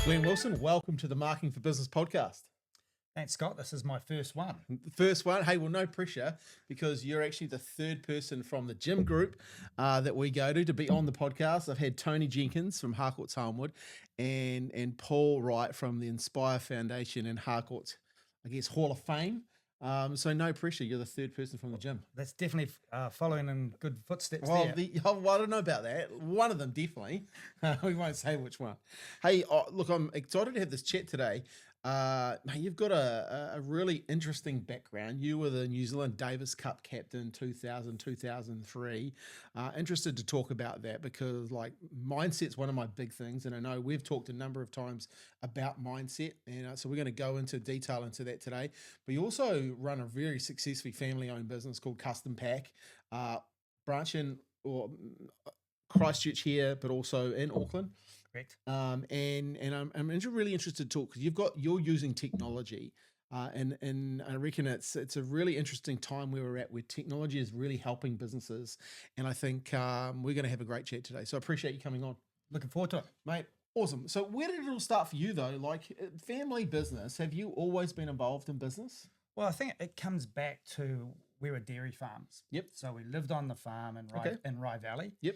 Glenn Wilson, welcome to the Marketing for Business podcast. Thanks, Scott. This is my first one. The first one. Hey, well, no pressure because you're actually the third person from the gym group that we go to be on the podcast. I've had Tony Jenkins from Harcourt's Homewood and Paul Wright from the Inspire Foundation and Harcourt's, I guess, Hall of Fame. So no pressure. You're the third person from the gym. That's definitely following in good footsteps Well, there. I don't know about that. One of them, definitely. We won't say which one. Hey, look, I'm excited to have this chat today. You've got a really interesting background. You were the New Zealand Davis Cup captain 2000, 2003. Interested to talk about that because like mindset's one of my big things. And I know we've talked a number of times about mindset. And so we're going to go into detail into that today. But you also run a very successfully family-owned business called Custom Pack, branch in Christchurch here, but also in Auckland. Correct. And I'm really interested to talk because you're using technology, and I reckon it's a really interesting time where we're at, where technology is really helping businesses, and I think we're going to have a great chat today. So I appreciate you coming on. Looking forward to it, Mate. Awesome. So where did it all start for you though? Like family business, have you always been involved in business? Well, I think it comes back to we were dairy farms. Yep. So we lived on the farm in Rye Valley. Yep.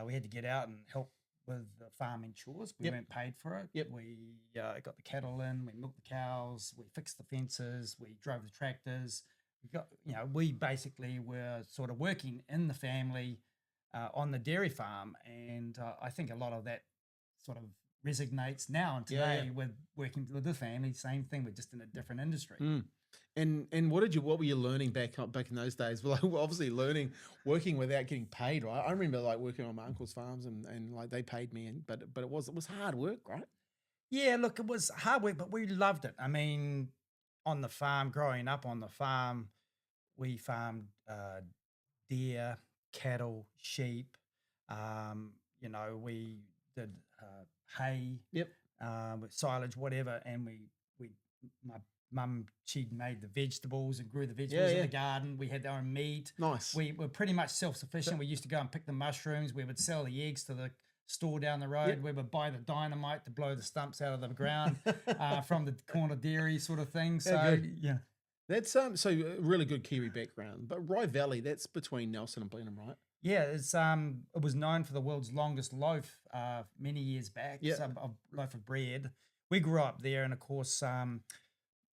We had to get out and help with the farming chores. We weren't paid for it. Yep. We got the cattle in, we milked the cows, we fixed the fences, we drove the tractors. We basically were sort of working in the family on the dairy farm. And I think a lot of that sort of resonates now and today with working with the family. Same thing, we're just in a different industry. And what were you learning back in those days? Well, obviously working without getting paid, right? I remember like working on my uncle's farms and like they paid me, but it was hard work, right? Yeah, look, it was hard work, but we loved it. I mean, on the farm, growing up on the farm, we farmed deer, cattle, sheep. We did hay, with silage, whatever, and my mum, she made the vegetables and grew the vegetables in the garden. We had our own meat. Nice. We were pretty much self-sufficient. We used to go and pick the mushrooms. We would sell the eggs to the store down the road. We would buy the dynamite to blow the stumps out of the ground from the corner dairy sort of thing. So, yeah. That's so a really good Kiwi background. But Rye Valley, that's between Nelson and Blenheim, right? Yeah, it was known for the world's longest loaf many years back. Yeah. So a loaf of bread. We grew up there, and of course,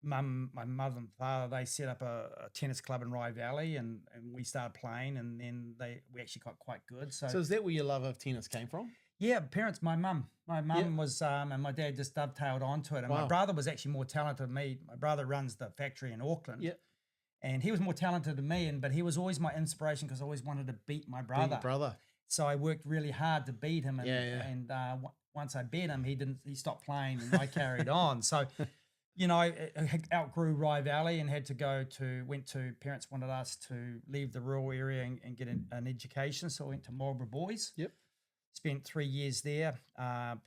my mother and father, they set up a tennis club in Rye Valley, and we started playing, and then we actually got quite good. So is that where your love of tennis came from? Yeah, parents, my mum was, and my dad just dovetailed onto it. And my brother was actually more talented than me. My brother runs the factory in Auckland. Yeah. And he was more talented than me, but he was always my inspiration because I always wanted to beat my brother. So I worked really hard to beat him. And, once I beat him, he stopped playing and I carried on. So, I outgrew Rye Valley and parents wanted us to leave the rural area and get an education. So I went to Marlborough Boys. Yep. Spent 3 years there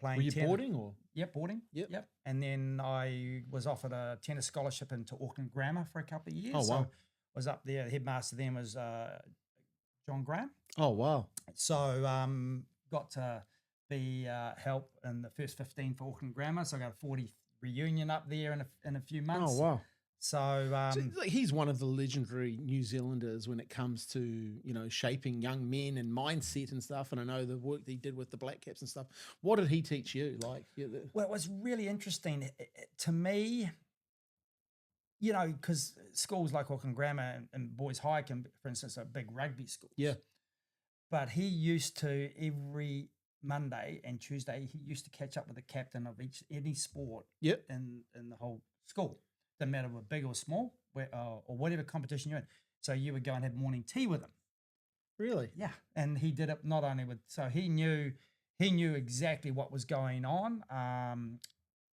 playing. Were you boarding or? Yep, boarding. Yep. And then I was offered a tennis scholarship into Auckland Grammar for a couple of years. Oh, wow. So I was up there. The headmaster then was John Graham. Oh, wow. So got to be help in the first 15 for Auckland Grammar. So I got a 40th reunion up there in a few months. Oh, wow. So, he's one of the legendary New Zealanders when it comes to, shaping young men and mindset and stuff. And I know the work that he did with the Black Caps and stuff. What did he teach you? Well, it was really interesting to me, because schools like Auckland Grammar and Boys High can, for instance, are big rugby schools. Yeah. But he used to every Monday and Tuesday, he used to catch up with the captain of any sport in the whole school. Doesn't matter if big or small, or whatever competition you're in. So you would go and have morning tea with him. Really? Yeah. And he did it not only so he knew exactly what was going on.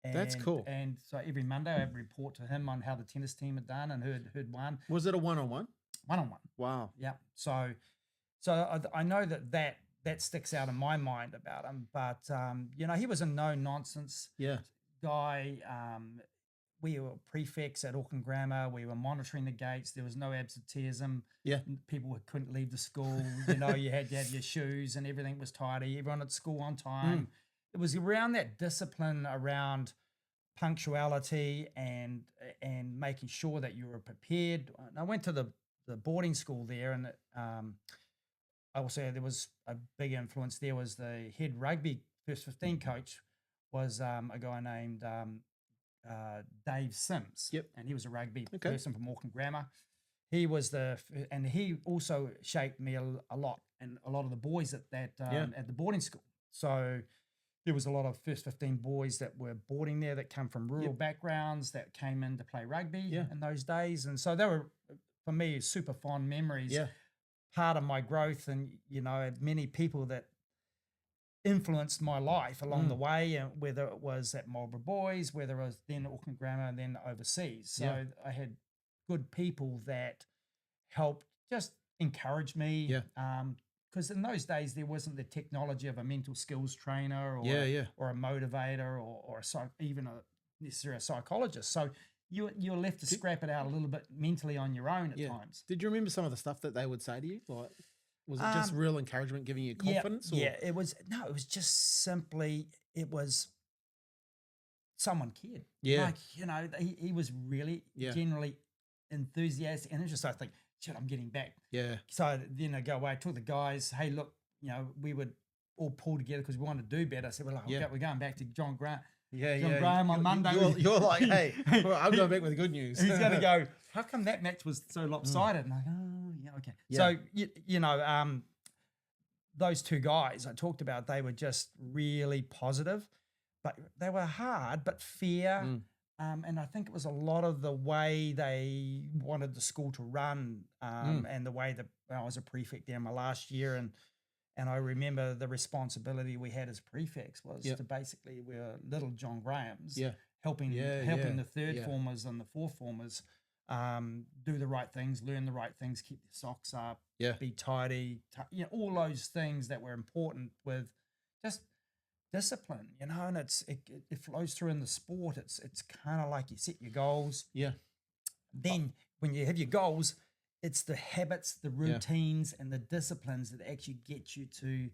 That's cool. And so every Monday I'd report to him on how the tennis team had done and who'd won. Was it a one-on-one? One-on-one. Wow. Yeah. So I know that sticks out in my mind about him. But, he was a no-nonsense guy. We were prefects at Auckland Grammar. We were monitoring the gates. There was no absenteeism. Yeah. People couldn't leave the school. You had your shoes and everything was tidy. Everyone at school on time. it was around that discipline around punctuality and making sure that you were prepared. And I went to the boarding school there, and I will say there was a big influence. There was the head rugby first 15 coach was a guy named Dave Sims. Yep. And he was a rugby person from Auckland Grammar. He was and he also shaped me a lot, and a lot of the boys at the boarding school. So there was a lot of first 15 boys that were boarding there that come from rural backgrounds that came in to play rugby in those days. And so they were, for me, super fond memories. Yeah. Part of my growth, and many people that influenced my life along the way, and whether it was at Marlborough Boys, whether it was then Auckland Grammar, and then overseas. So I had good people that helped just encourage me. Yeah. Because in those days there wasn't the technology of a mental skills trainer or a motivator or even necessarily a psychologist. So you're left to scrap it out a little bit mentally on your own at times. Did you remember some of the stuff that they would say to you? Like, was it just real encouragement, giving you confidence? Yeah, it was. No, it was just simply, it was someone cared. Yeah. Like, he was really generally enthusiastic and interested. I think, shit, I'm getting back. Yeah. So then I go away, I told the guys, hey, look, we would all pull together because we wanted to do better. I said, well, we're going back to John Grant. John Graham on Monday. You're like, hey, I'm going back with the good news. He's going to go, how come that match was so lopsided? And I'm like, oh, yeah, okay. Yeah. So, those two guys I talked about, they were just really positive, but they were hard, but fair. And I think it was a lot of the way they wanted the school to run and the way that I was a prefect there in my last year. And I remember the responsibility we had as prefects was to basically, we were little John Grahams helping the third formers and the fourth formers do the right things, learn the right things, keep their socks up, be tidy, all those things that were important with just discipline, and it flows through in the sport. It's kind of like you set your goals. Yeah. Then when you have your goals, it's the habits, the routines, and the disciplines that actually get you to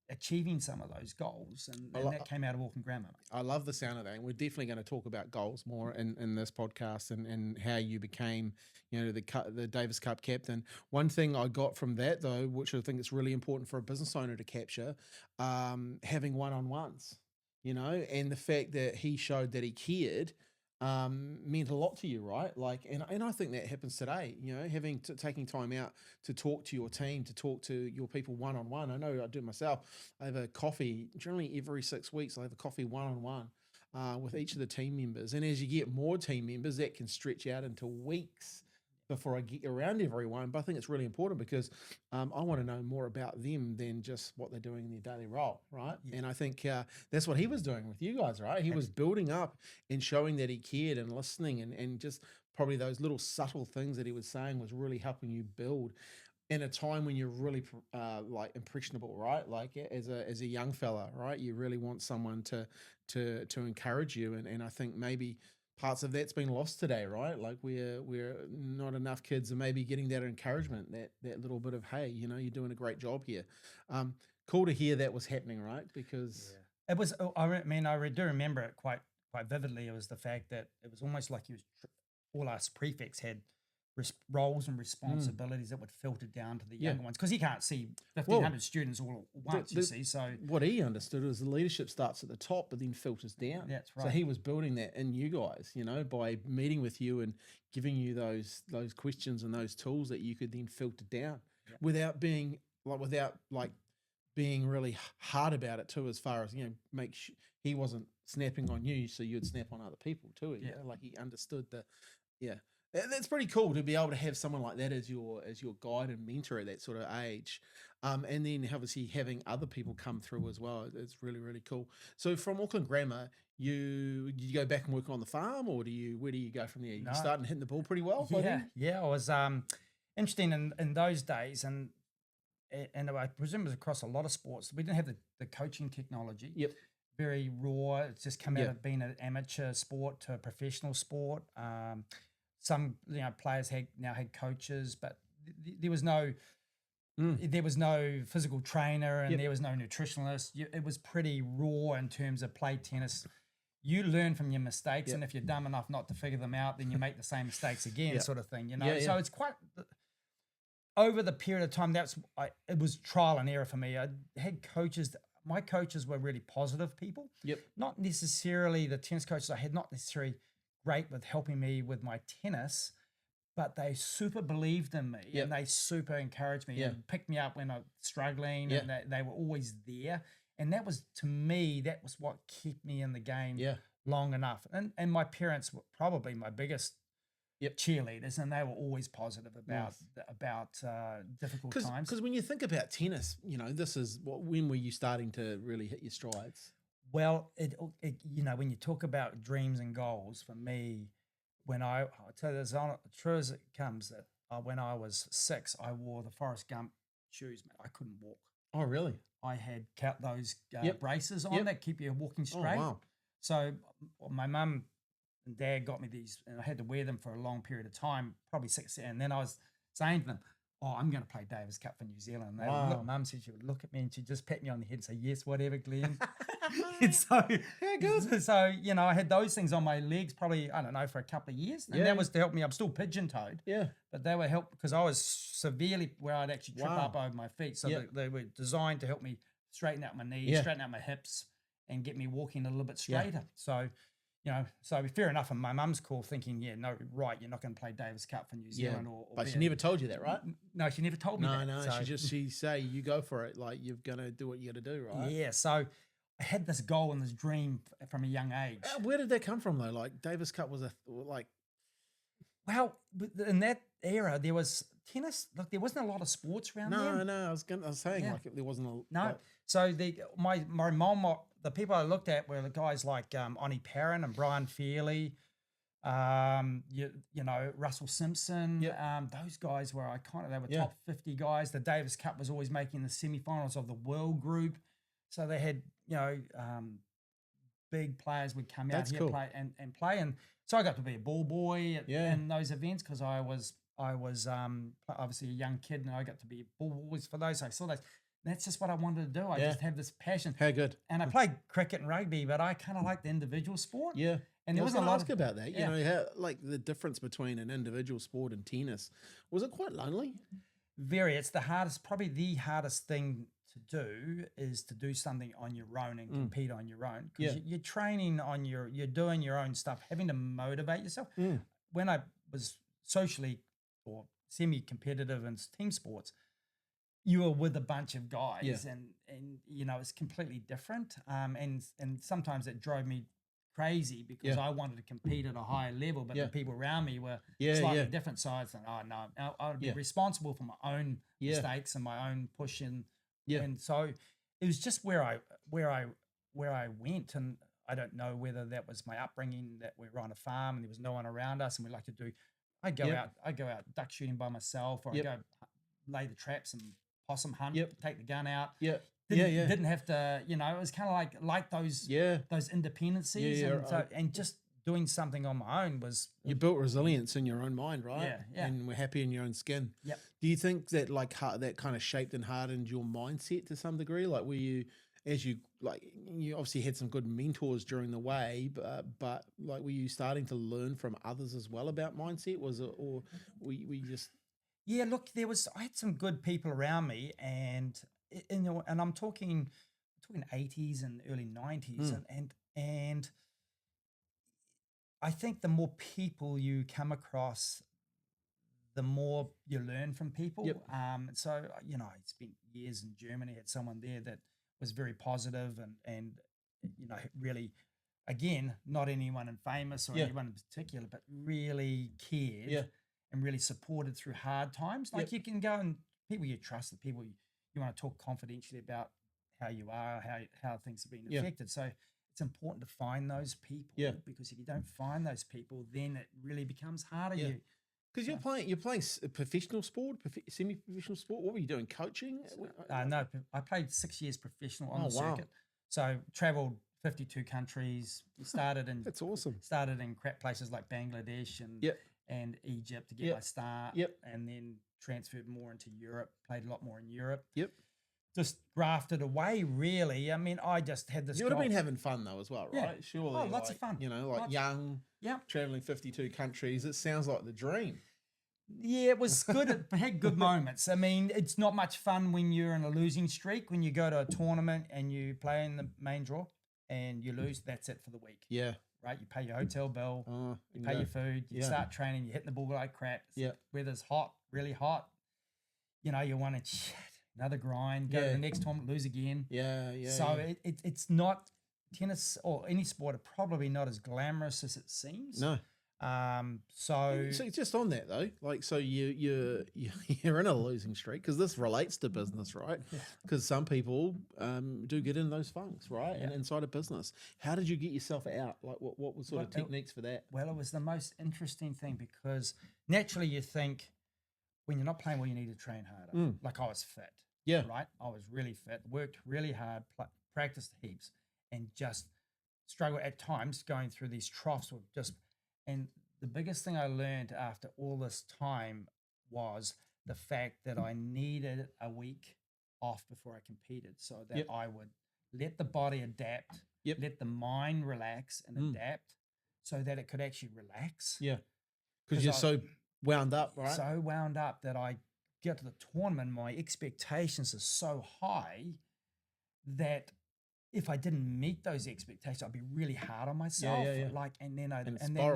achieving some of those goals. And that came out of Auckland Grammar. I love the sound of that. And we're definitely going to talk about goals more in this podcast and how you became, the Davis Cup captain. One thing I got from that, though, which I think is really important for a business owner to capture, having one-on-ones, and the fact that he showed that he cared, meant a lot to you, right? Like, and I think that happens today, taking time out to talk to your team, to talk to your people one-on-one. I know I do myself. I have a coffee generally every 6 weeks. I have a coffee one-on-one with each of the team members. And as you get more team members, that can stretch out into weeks before I get around everyone. But I think it's really important because I want to know more about them than just what they're doing in their daily role, right? Yeah. And I think that's what he was doing with you guys, right? He was building up and showing that he cared and listening and just probably those little subtle things that he was saying was really helping you build in a time when you're really like impressionable, right? Like as a young fella, right? You really want someone to encourage you. And I think maybe parts of that's been lost today, right? Like we're not enough kids are maybe getting that encouragement, that little bit of, hey, you're doing a great job here. Cool to hear that was happening, right? Because it was. I do remember it quite vividly. It was the fact that it was almost like all us prefects had roles and responsibilities that would filter down to the younger ones, because he can't see 1,500 students all at once, you see. So what he understood was the leadership starts at the top but then filters down. That's right. So he was building that in you guys, by meeting with you and giving you those questions and those tools that you could then filter down without being really hard about it too, as far as make sure he wasn't snapping on you so you'd snap on other people too. Like he understood That's pretty cool to be able to have someone like that as your guide and mentor at that sort of age. And then obviously having other people come through as well. It's really, really cool. So from Auckland Grammar, did you go back and work on the farm, or where do you go from there? You starting hitting the ball pretty well? Yeah. I was interested in those days, and I presume it was across a lot of sports. We didn't have the coaching technology. Yep. Very raw. It's just come out of being an amateur sport to a professional sport. Some players now had coaches, but there was no There was no physical trainer and there was no nutritionalist. It was pretty raw in terms of play tennis. You learn from your mistakes, and if you're dumb enough not to figure them out, then you make the same mistakes again, sort of thing, you know. So it's quite over the period of time. It was trial and error for me. I had coaches. My coaches were really positive people. Not necessarily the tennis coaches I had, not necessarily great with helping me with my tennis, but they super believed in me and they super encouraged me and picked me up when I was struggling, and they were always there. And that was, to me, that was what kept me in the game long enough. And my parents were probably my biggest cheerleaders, and they were always positive about difficult times. Because when you think about tennis, you know, when were you starting to really hit your strides? Well, it you know, when you talk about dreams and goals, for me, I'll tell you this, true as it comes, that when I was 6, I wore the Forrest Gump shoes. Man, I couldn't walk. Oh, really? I had those braces on that keep you walking straight. Oh, wow. So my mum and dad got me these, and I had to wear them for a long period of time, probably 6. And then I was saying to them, "Oh, I'm going to play Davis Cup for New Zealand." And Mum said she would look at me and she'd just pat me on the head and say, "Yes, whatever, Glenn." And so, so, you know, I had those things on my legs probably, I don't know, for a couple of years. And that was to help me. I'm still pigeon-toed. But they were help because I was severely where I'd actually trip up over my feet. So they were designed to help me straighten out my knees, straighten out my hips, and get me walking a little bit straighter. So, you know, so fair enough. And my mum's call thinking, you're not going to play Davis Cup for New Zealand. But she never told you that, right? No, she never told me that. No, so, she say, you go for it. Like, you're going to do what you got to do, right? Yeah, so I had this goal and this dream from a young age. Where did that come from, though? Like, Davis Cup was Well, in that era, there was tennis. Look, there wasn't a lot of sports around there. No, I was saying, like, there wasn't a... No, like, so my mom, the people I looked at were the guys like Oni Perrin and Brian Fairley, you know, Russell Simpson. Those guys were they were top 50 guys. The Davis Cup was always making the semifinals of the world group. So they had, you know, big players would come out here play and play. And so I got to be a ball boy in those events because I was obviously a young kid, and I got to be ball boys for those. So I saw those. That's just what I wanted to do. I just have this passion. How good. And I played cricket and rugby, but I kind of like the individual sport. Yeah. And there was a lot ask about that. You know, how, like the difference between an individual sport and tennis. Was it quite lonely? Very. It's probably the hardest thing to do is to do something on your own and compete on your own. Because you're training you're doing your own stuff, having to motivate yourself. When I was socially or semi-competitive in team sports, you were with a bunch of guys and you know, it's completely different. And sometimes it drove me crazy because I wanted to compete at a higher level, but the people around me were slightly different. So I thought, oh no, I would be responsible for my own mistakes and my own push in. And so it was just where I went, and I don't know whether that was my upbringing, that we were on a farm and there was no one around us, and we like to do. I'd go out duck shooting by myself, or I'd go lay the traps and possum hunt, take the gun out. Didn't have to, you know, it was kind of like those independencies. And just doing something on my own was... You built resilience in your own mind, right? Yeah. And we're happy in your own skin. Yep. Do you think that that kind of shaped and hardened your mindset to some degree? Like, were you, you obviously had some good mentors during the way, but like, were you starting to learn from others as well about mindset? Was it, or we just... Yeah, look, I had some good people around me, and I'm talking 80s and early 90s, and I think the more people you come across, the more you learn from people. So, you know, I spent years in Germany, had someone there that was very positive and you know, really, again, not anyone famous or anyone in particular, but really cared and really supported through hard times. Like you can go and people you trust, the people you want to talk confidentially about how you are, how things have been affected. So it's important to find those people because if you don't find those people, then it really becomes harder. Because you're playing a professional sport, semi-professional sport. What were you doing? Coaching? No, I played 6 years professional on the circuit. So traveled 52 countries. Started in that's awesome. Started in crap places like Bangladesh and Egypt to get my start. And then transferred more into Europe, played a lot more in Europe. Yep. Just grafted away, really. I mean, I just had this. You would have been having fun though as well, right? Yeah. Surely. Oh, lots of fun. You know, like young, traveling 52 countries. It sounds like the dream. Yeah, it was good. It had good moments. I mean, it's not much fun when you're in a losing streak. When you go to a tournament and you play in the main draw and you lose, that's it for the week. Yeah. Right? You pay your hotel bill, you pay your food, you start training, you're hitting the ball like crap. Weather's hot, really hot. You know, you want to another grind, go to the next tournament, lose again. So it's not tennis or any sport are probably not as glamorous as it seems. No. So just on that though, like, so you're in a losing streak, because this relates to business, right? Because some people do get in those funks, right? And inside a business, how did you get yourself out? Like, what was sort of techniques for that? Well, it was the most interesting thing, because naturally you think when you're not playing well, you need to train harder. Like, I was fit. Yeah. Right. I was really fit, worked really hard, practiced heaps, and just struggled at times going through these troughs of just. And the biggest thing I learned after all this time was the fact that I needed a week off before I competed, so that I would let the body adapt, let the mind relax and adapt, so that it could actually relax. Yeah. Because you're so wound up, right? So wound up that I get to the tournament, my expectations are so high that if I didn't meet those expectations, I'd be really hard on myself. Like, and then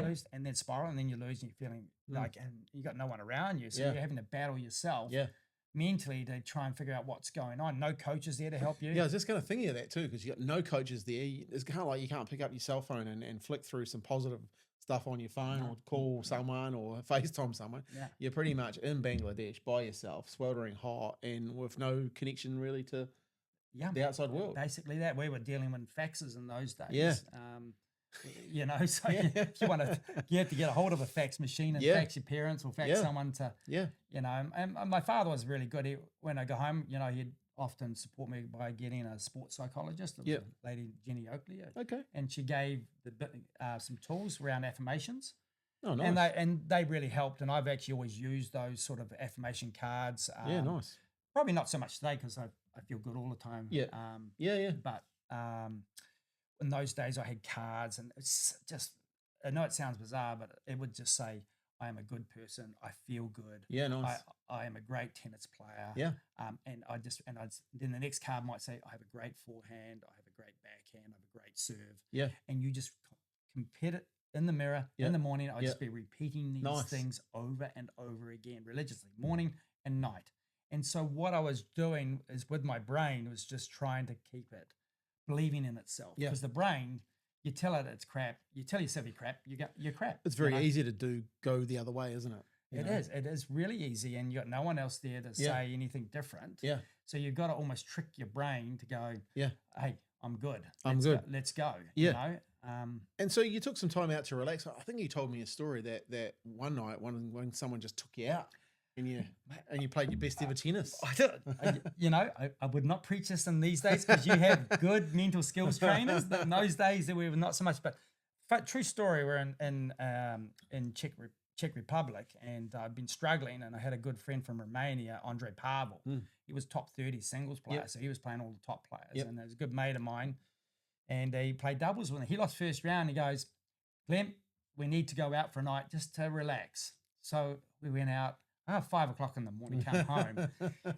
lose, and then spiral, and then you lose, and you're feeling like, and you got no one around you, so you're having to battle yourself mentally to try and figure out what's going on. No coaches there to help you. Yeah, I was just kind of thinking of that too, because you got no coaches there. It's kind of like you can't pick up your cell phone and flick through some positive stuff on your phone, or call someone, or FaceTime someone. You're pretty much in Bangladesh by yourself, sweltering hot, and with no connection really to the outside world. Basically that. We were dealing with faxes in those days. You know, so if you have to get a hold of a fax machine and fax your parents or fax someone to, you know, and my father was really good. When I go home, you know, he'd often support me by getting a sports psychologist, a lady, Jenny Oakley. And she gave some tools around affirmations. Oh, nice. And they really helped. And I've actually always used those sort of affirmation cards. Nice. Probably not so much today, because I feel good all the time. But in those days I had cards, and it's just, I know it sounds bizarre, but it would just say, I am a good person. I feel good. Yeah, nice. I am a great tennis player. Yeah. And then the next card might say, I have a great forehand. I have a great backhand. I have a great serve. Yeah. And you just compare it in the mirror in the morning. I'd just be repeating these things over and over again, religiously, morning and night. And so what I was doing is, with my brain, was just trying to keep it believing in itself. Because the brain, you tell it it's crap. You tell yourself you're crap. You're crap. It's very easy to go the other way, isn't it? It is really easy, and you got no one else there to say anything different. Yeah. So you've got to almost trick your brain to go, hey, I'm good. Let's go. Yeah. You know? And so you took some time out to relax. I think you told me a story that one night when someone just took you out and you played your best ever tennis. I did. You know, I would not preach this in these days, because you have good mental skills trainers. In those days, there were not so much. But true story, we're in Czech Republic, and I'd been struggling, and I had a good friend from Romania, Andre Pavel. He was top 30 singles player, so he was playing all the top players, and he was a good mate of mine, and he played doubles with him. He lost first round. He goes, Glenn, we need to go out for a night just to relax. So we went out. 5 o'clock in the morning, come home.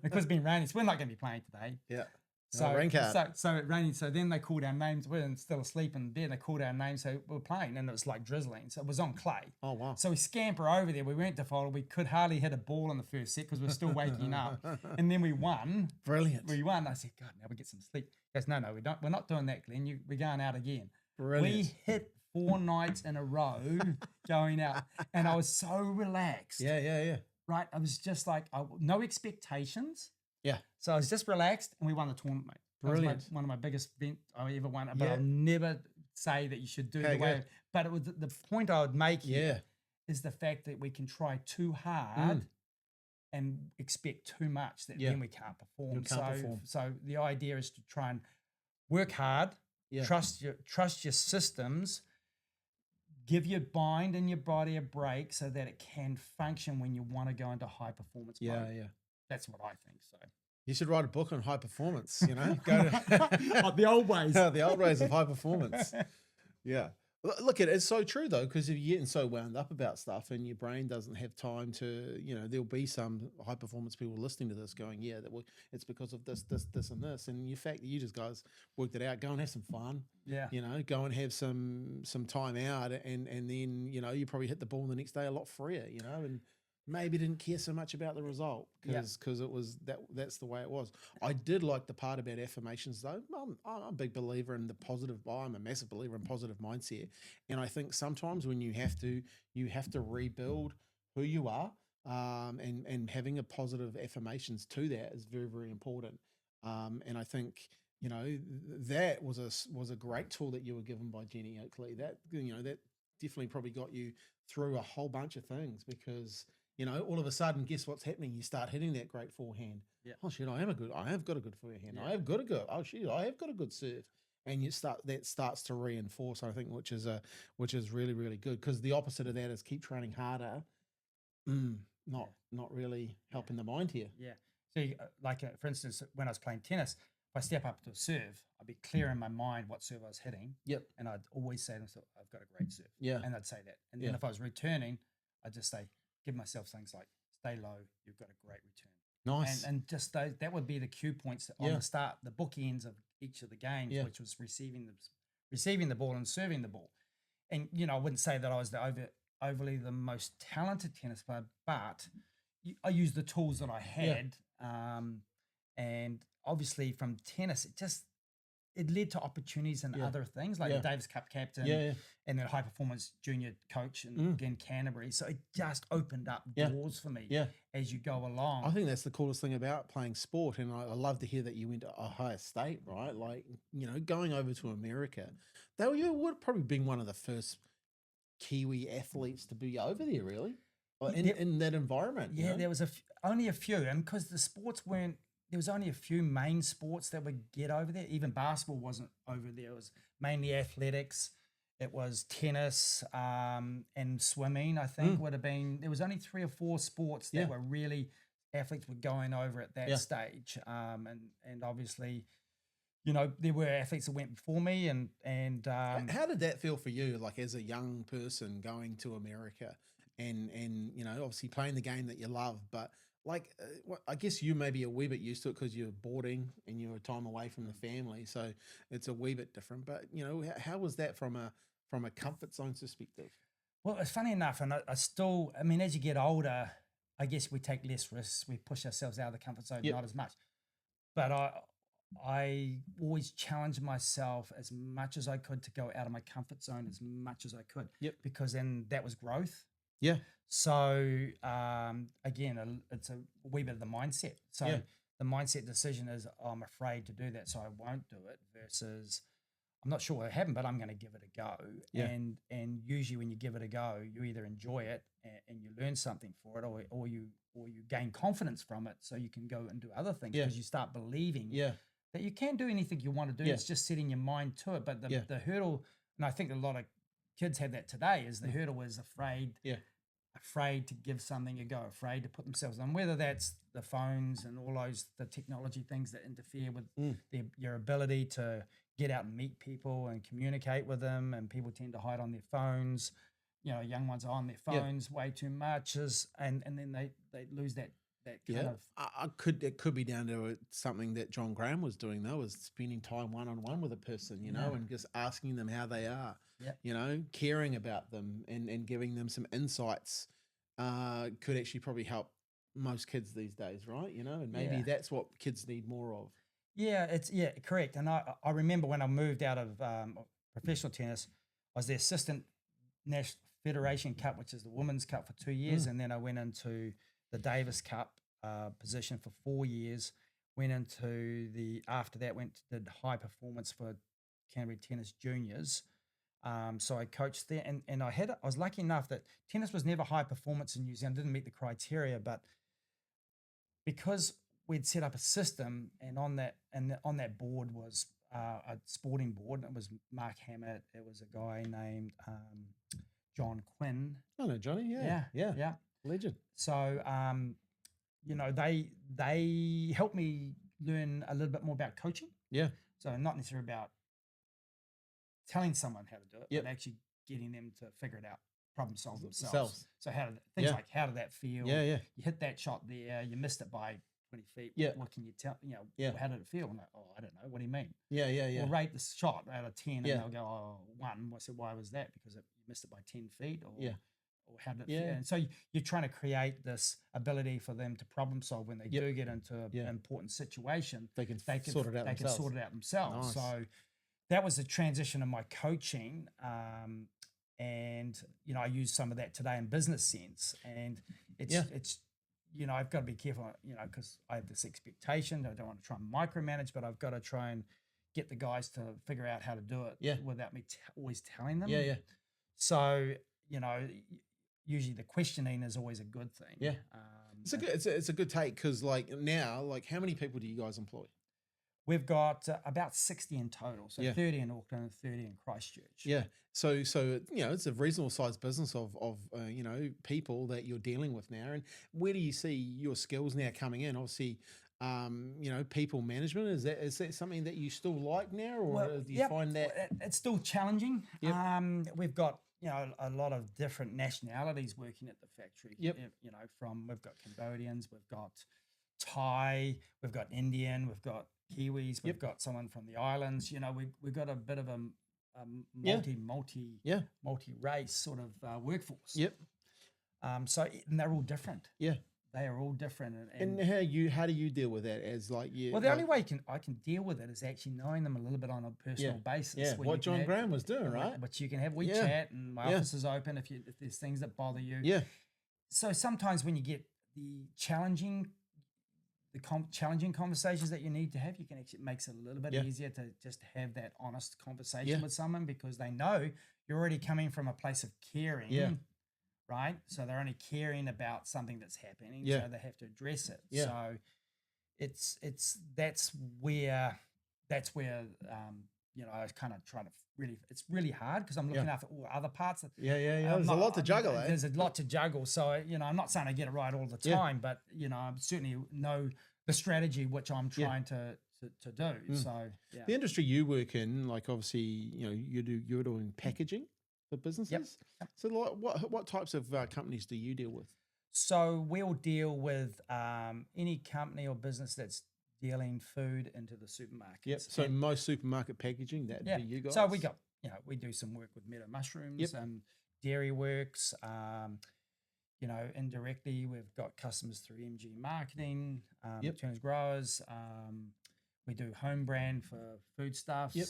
Because it's been raining, so we're not going to be playing today. Yeah. So it raining. So then they called our names. We're still asleep in bed. They called our names. So we were playing, and it was like drizzling. So it was on clay. Oh, wow. So we scamper over there. We went to fold. We could hardly hit a ball in the first set because we were still waking up. And then we won. Brilliant. We won. I said, God, now we get some sleep. He goes, no, we don't. We're not doing that, Glenn. We're going out again. Brilliant. We hit 4 nights in a row going out, and I was so relaxed. Yeah. Right, I was just like, no expectations. Yeah. So I was just relaxed, and we won the tournament, mate. Brilliant. One of my biggest events I ever won. But I'll never say that you should do the way. But it was the point I would make here is the fact that we can try too hard and expect too much, that then we can't perform. So the idea is to try and work hard, trust your systems, give your mind and your body a break so that it can function when you want to go into high performance mode. Yeah. That's what I think. So you should write a book on high performance, you know, go to the old ways. The old ways of high performance. Yeah. Look, it's so true though, because if you're getting so wound up about stuff and your brain doesn't have time to, you know, there'll be some high performance people listening to this going, yeah, it's because of this, and this. And the fact that you just guys worked it out, go and have some fun. Yeah. You know, go and have some time out, and then, you know, you probably hit the ball the next day a lot freer, you know, and maybe didn't care so much about the result because it was that's the way it was. I did like the part about affirmations though. I'm a big believer in the positive. I'm a massive believer in positive mindset, and I think sometimes when you have to rebuild who you are, and having a positive affirmations to that is very, very important. And I think, you know, that was a great tool that you were given by Jenny Oakley. That, you know, that definitely probably got you through a whole bunch of things because, you know, all of a sudden, guess what's happening? You start hitting that great forehand. Yeah. Oh shit, I have got a good forehand. Yeah. I have got a good. Oh shit, I have got a good serve. And that starts to reinforce, I think, which is really, really good. Because the opposite of that is keep training harder. Not really helping the mind here. Yeah. So, for instance, when I was playing tennis, if I step up to a serve, I'd be clear in my mind what serve I was hitting. Yep. And I'd always say to myself, I've got a great serve. Yeah. And I'd say that. And then if I was returning, I'd just say, give myself things like, stay low, you've got a great return. Nice. And just that would be the cue points on the start, the bookends of each of the games, which was receiving the ball and serving the ball. And, you know, I wouldn't say that I was overly the most talented tennis player, but I used the tools that I had. And obviously from tennis, it led to opportunities and other things like the Davis Cup captain and then high performance junior coach and again Canterbury. So it just opened up doors for me as you go along. I think that's the coolest thing about playing sport. And I love to hear that you went to Ohio State, right? Like, you know, going over to America, you would probably been one of the first Kiwi athletes to be over there, really, in that environment. Yeah, you know? There was only a few, and because the sports weren't, there was only a few main sports that would get over there. Even basketball wasn't over there. It was mainly athletics. It was tennis and swimming, I think, would have been. There was only 3 or 4 sports that were really athletes were going over at that stage. And obviously, you know, there were athletes that went before me. And how did that feel for you, like as a young person going to America and you know, obviously playing the game that you love, but like, I guess you may be a wee bit used to it because you're boarding and you're a time away from the family, so it's a wee bit different. But you know, how was that from a comfort zone perspective? Well, it's funny enough, and I mean, as you get older, I guess we take less risks. We push ourselves out of the comfort zone, not as much. But I always challenged myself as much as I could to go out of my comfort zone as much as I could. Because then that was growth. Yeah. So again, it's a wee bit of the mindset. So the mindset decision is, oh, I'm afraid to do that, so I won't do it, versus I'm not sure what happened, but I'm going to give it a go. And usually when you give it a go, you either enjoy it and you learn something for it, or you gain confidence from it, so you can go and do other things because you start believing that you can do anything you want to do. It's just setting your mind to it. But the hurdle, and I think a lot of kids have that today, is the hurdle is afraid to give something a go, afraid to put themselves on, whether that's the phones and all the technology things that interfere with your ability to get out and meet people and communicate with them. And people tend to hide on their phones. You know, young ones are on their phones way too much, and then they lose that kind of. It could be down to something that John Graham was doing, though, was spending time one-on-one with a person, you know, and just asking them how they are, you know, caring about them and giving them some insights could actually probably help most kids these days, right? You know, and maybe that's what kids need more of. Yeah, correct. And I remember when I moved out of professional tennis, I was the assistant National Federation Cup, which is the Women's Cup, for 2 years, and then I went into the Davis Cup position for 4 years. After that did high performance for Canterbury Tennis Juniors. So I coached there, and I was lucky enough that tennis was never high performance in New Zealand, didn't meet the criteria, but because we'd set up a system, and on that board was a sporting board, and it was Mark Hammett, it was a guy named John Quinn. Oh no, Johnny. Yeah. Legend. So, they helped me learn a little bit more about coaching. Yeah. So not necessarily about telling someone how to do it, Yep. but actually getting them to figure it out, problem solve themselves. So things like how did that feel? Yeah. You hit that shot there, you missed it by 20 feet. Yeah. What can you tell? Yeah. How did it feel? I'm like, oh, I don't know. What do you mean? Yeah. We'll rate the shot out of 10, Yeah. and they'll go, oh, 1. I said, why was that? Because you missed it by 10 feet, or how did it feel? And so you're trying to create this ability for them to problem solve when they do get into an important situation. They can sort it out they themselves. Can sort it out themselves. Nice. So that was the transition of my coaching. And I use some of that today in business sense. And it's I've got to be careful, because I have this expectation. I don't want to try and micromanage, but I've got to try and get the guys to figure out how to do it without me always telling them. Yeah. So, usually the questioning is always a good thing. Yeah. It's a good take, because now, how many people do you guys employ? We've got about 60 in total, so 30 in Auckland and 30 in Christchurch. Yeah, so it's a reasonable sized business of people that you're dealing with now. And where do you see your skills now coming in? Obviously, people management, is that something that you still like now, or do you find that it's still challenging? Yep. We've got a lot of different nationalities working at the factory. Yep. We've got Cambodians, we've got Thai, we've got Indian, we've got Kiwis, we've got someone from the islands. We've got a bit of a multi-race sort of workforce. Yep. So and they're all different. Yeah. They are all different. And how do you deal with that as you? Well, the only way I can deal with it is actually knowing them a little bit on a personal basis. Yeah. What John Graham was doing, right? But you can have WeChat and my office is open if there's things that bother you. Yeah. So sometimes when you get the challenging conversations that you need to have, you can actually, it makes it a little bit easier to just have that honest conversation with someone, because they know you're already coming from a place of caring, right? So they're only caring about something that's happening, so they have to address it. So that's where I kind of try to it's really hard, because I'm looking after all other parts. There's a lot to juggle. There's a lot to juggle. So, I'm not saying I get it right all the time, but, I certainly know the strategy which I'm trying to do. So, the industry you work in, obviously, you're doing packaging for businesses. Yep. So what types of companies do you deal with? So we'll deal with any company or business that's dealing food into the supermarkets. Yep. So most supermarket packaging, that'd be you guys. So we got, we do some work with Meadow Mushrooms, Dairy Works. Indirectly we've got customers through MG Marketing, Turner's Growers. We do home brand for foodstuffs. Yep.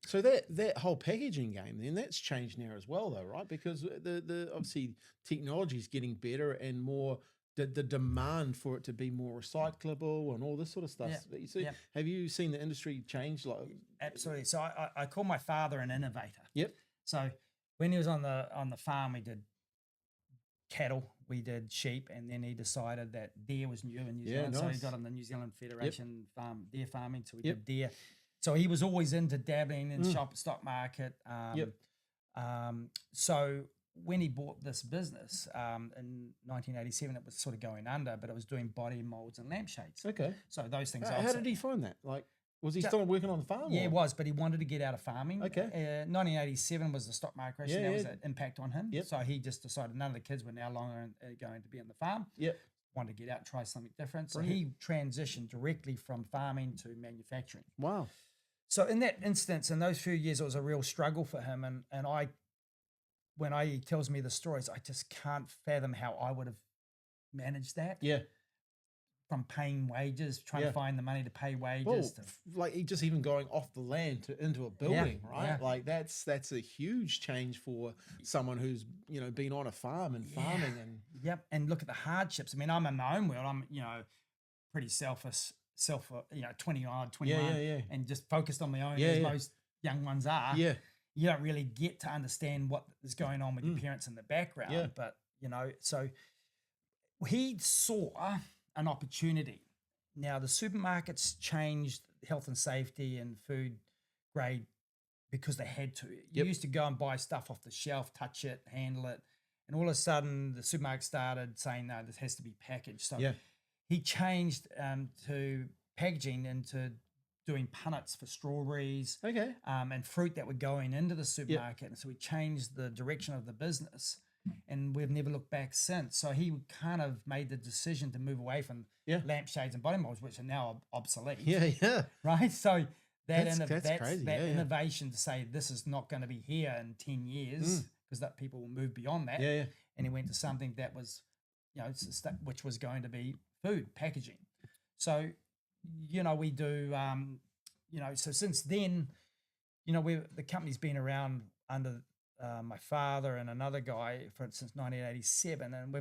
So that whole packaging game, then, that's changed now as well, though, right? Because the obviously technology is getting better and more. The demand for it to be more recyclable and all this sort of stuff. Yeah. So have you seen the industry change? Absolutely. So I call my father an innovator. Yep. So when he was on the farm, we did cattle, we did sheep, and then he decided that deer was new in New Zealand. Nice. So he got on the New Zealand Federation deer farming. So we did deer. So he was always into dabbling in stock market. So when he bought this business in 1987, it was sort of going under, but it was doing body molds and lampshades. Okay. So those things. How did he find that? Was he still working on the farm? Yeah, he was, but he wanted to get out of farming. Okay. 1987 was the stock market crash, and that was an impact on him. Yep. So he just decided none of the kids were now longer going to be on the farm. Yep. Wanted to get out and try something different. So Brilliant. he transitioned directly from farming to manufacturing. Wow. So in that instance, in those few years, it was a real struggle for him. And when he tells me the stories, I just can't fathom how I would have managed that. Yeah. From paying wages, trying to find the money to pay wages. Just even going off the land into a building, right? Yeah. That's a huge change for someone who's been on a farm and farming and. Yep, and look at the hardships. I mean, I'm in my own world. I'm pretty selfish, 20-odd, 21, and just focused on my own, as most young ones are. Yeah. You don't really get to understand what is going on with your parents in the background. Yeah. But, so he saw an opportunity. Now, the supermarkets changed health and safety and food grade because they had to. You used to go and buy stuff off the shelf, touch it, handle it. And all of a sudden, the supermarket started saying, no, this has to be packaged. So he changed to packaging into doing punnets for strawberries and fruit that were going into the supermarket. And so we changed the direction of the business. And we've never looked back since. So he kind of made the decision to move away from lampshades and body molds, which are now obsolete. Right? So that's crazy. That innovation to say this is not going to be here in 10 years because that people will move beyond that. And he went to something that was, which was going to be food packaging. So, we do, so since then, the company's been around under my father and another guy since 1987, and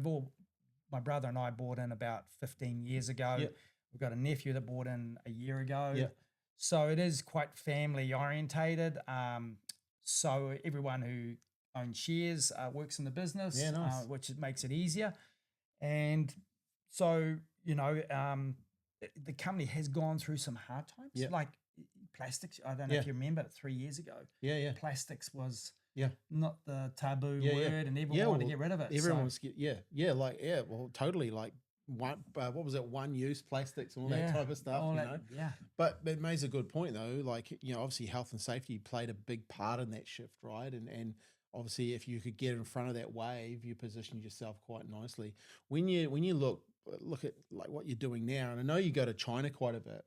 my brother and I bought in about 15 years ago. We've got a nephew that bought in a year ago. So it is quite family orientated. So everyone who owns shares works in the business, which makes it easier. And so, the company has gone through some hard times, like plastics. I don't know if you remember it 3 years ago. Plastics was not the taboo word, and everyone wanted to get rid of it. Everyone was totally, like what was it, one-use plastics and all that type of stuff, But it makes a good point though, like, obviously health and safety played a big part in that shift, right? And obviously if you could get in front of that wave, you positioned yourself quite nicely. When you look at like what you're doing now, and I know you go to China quite a bit.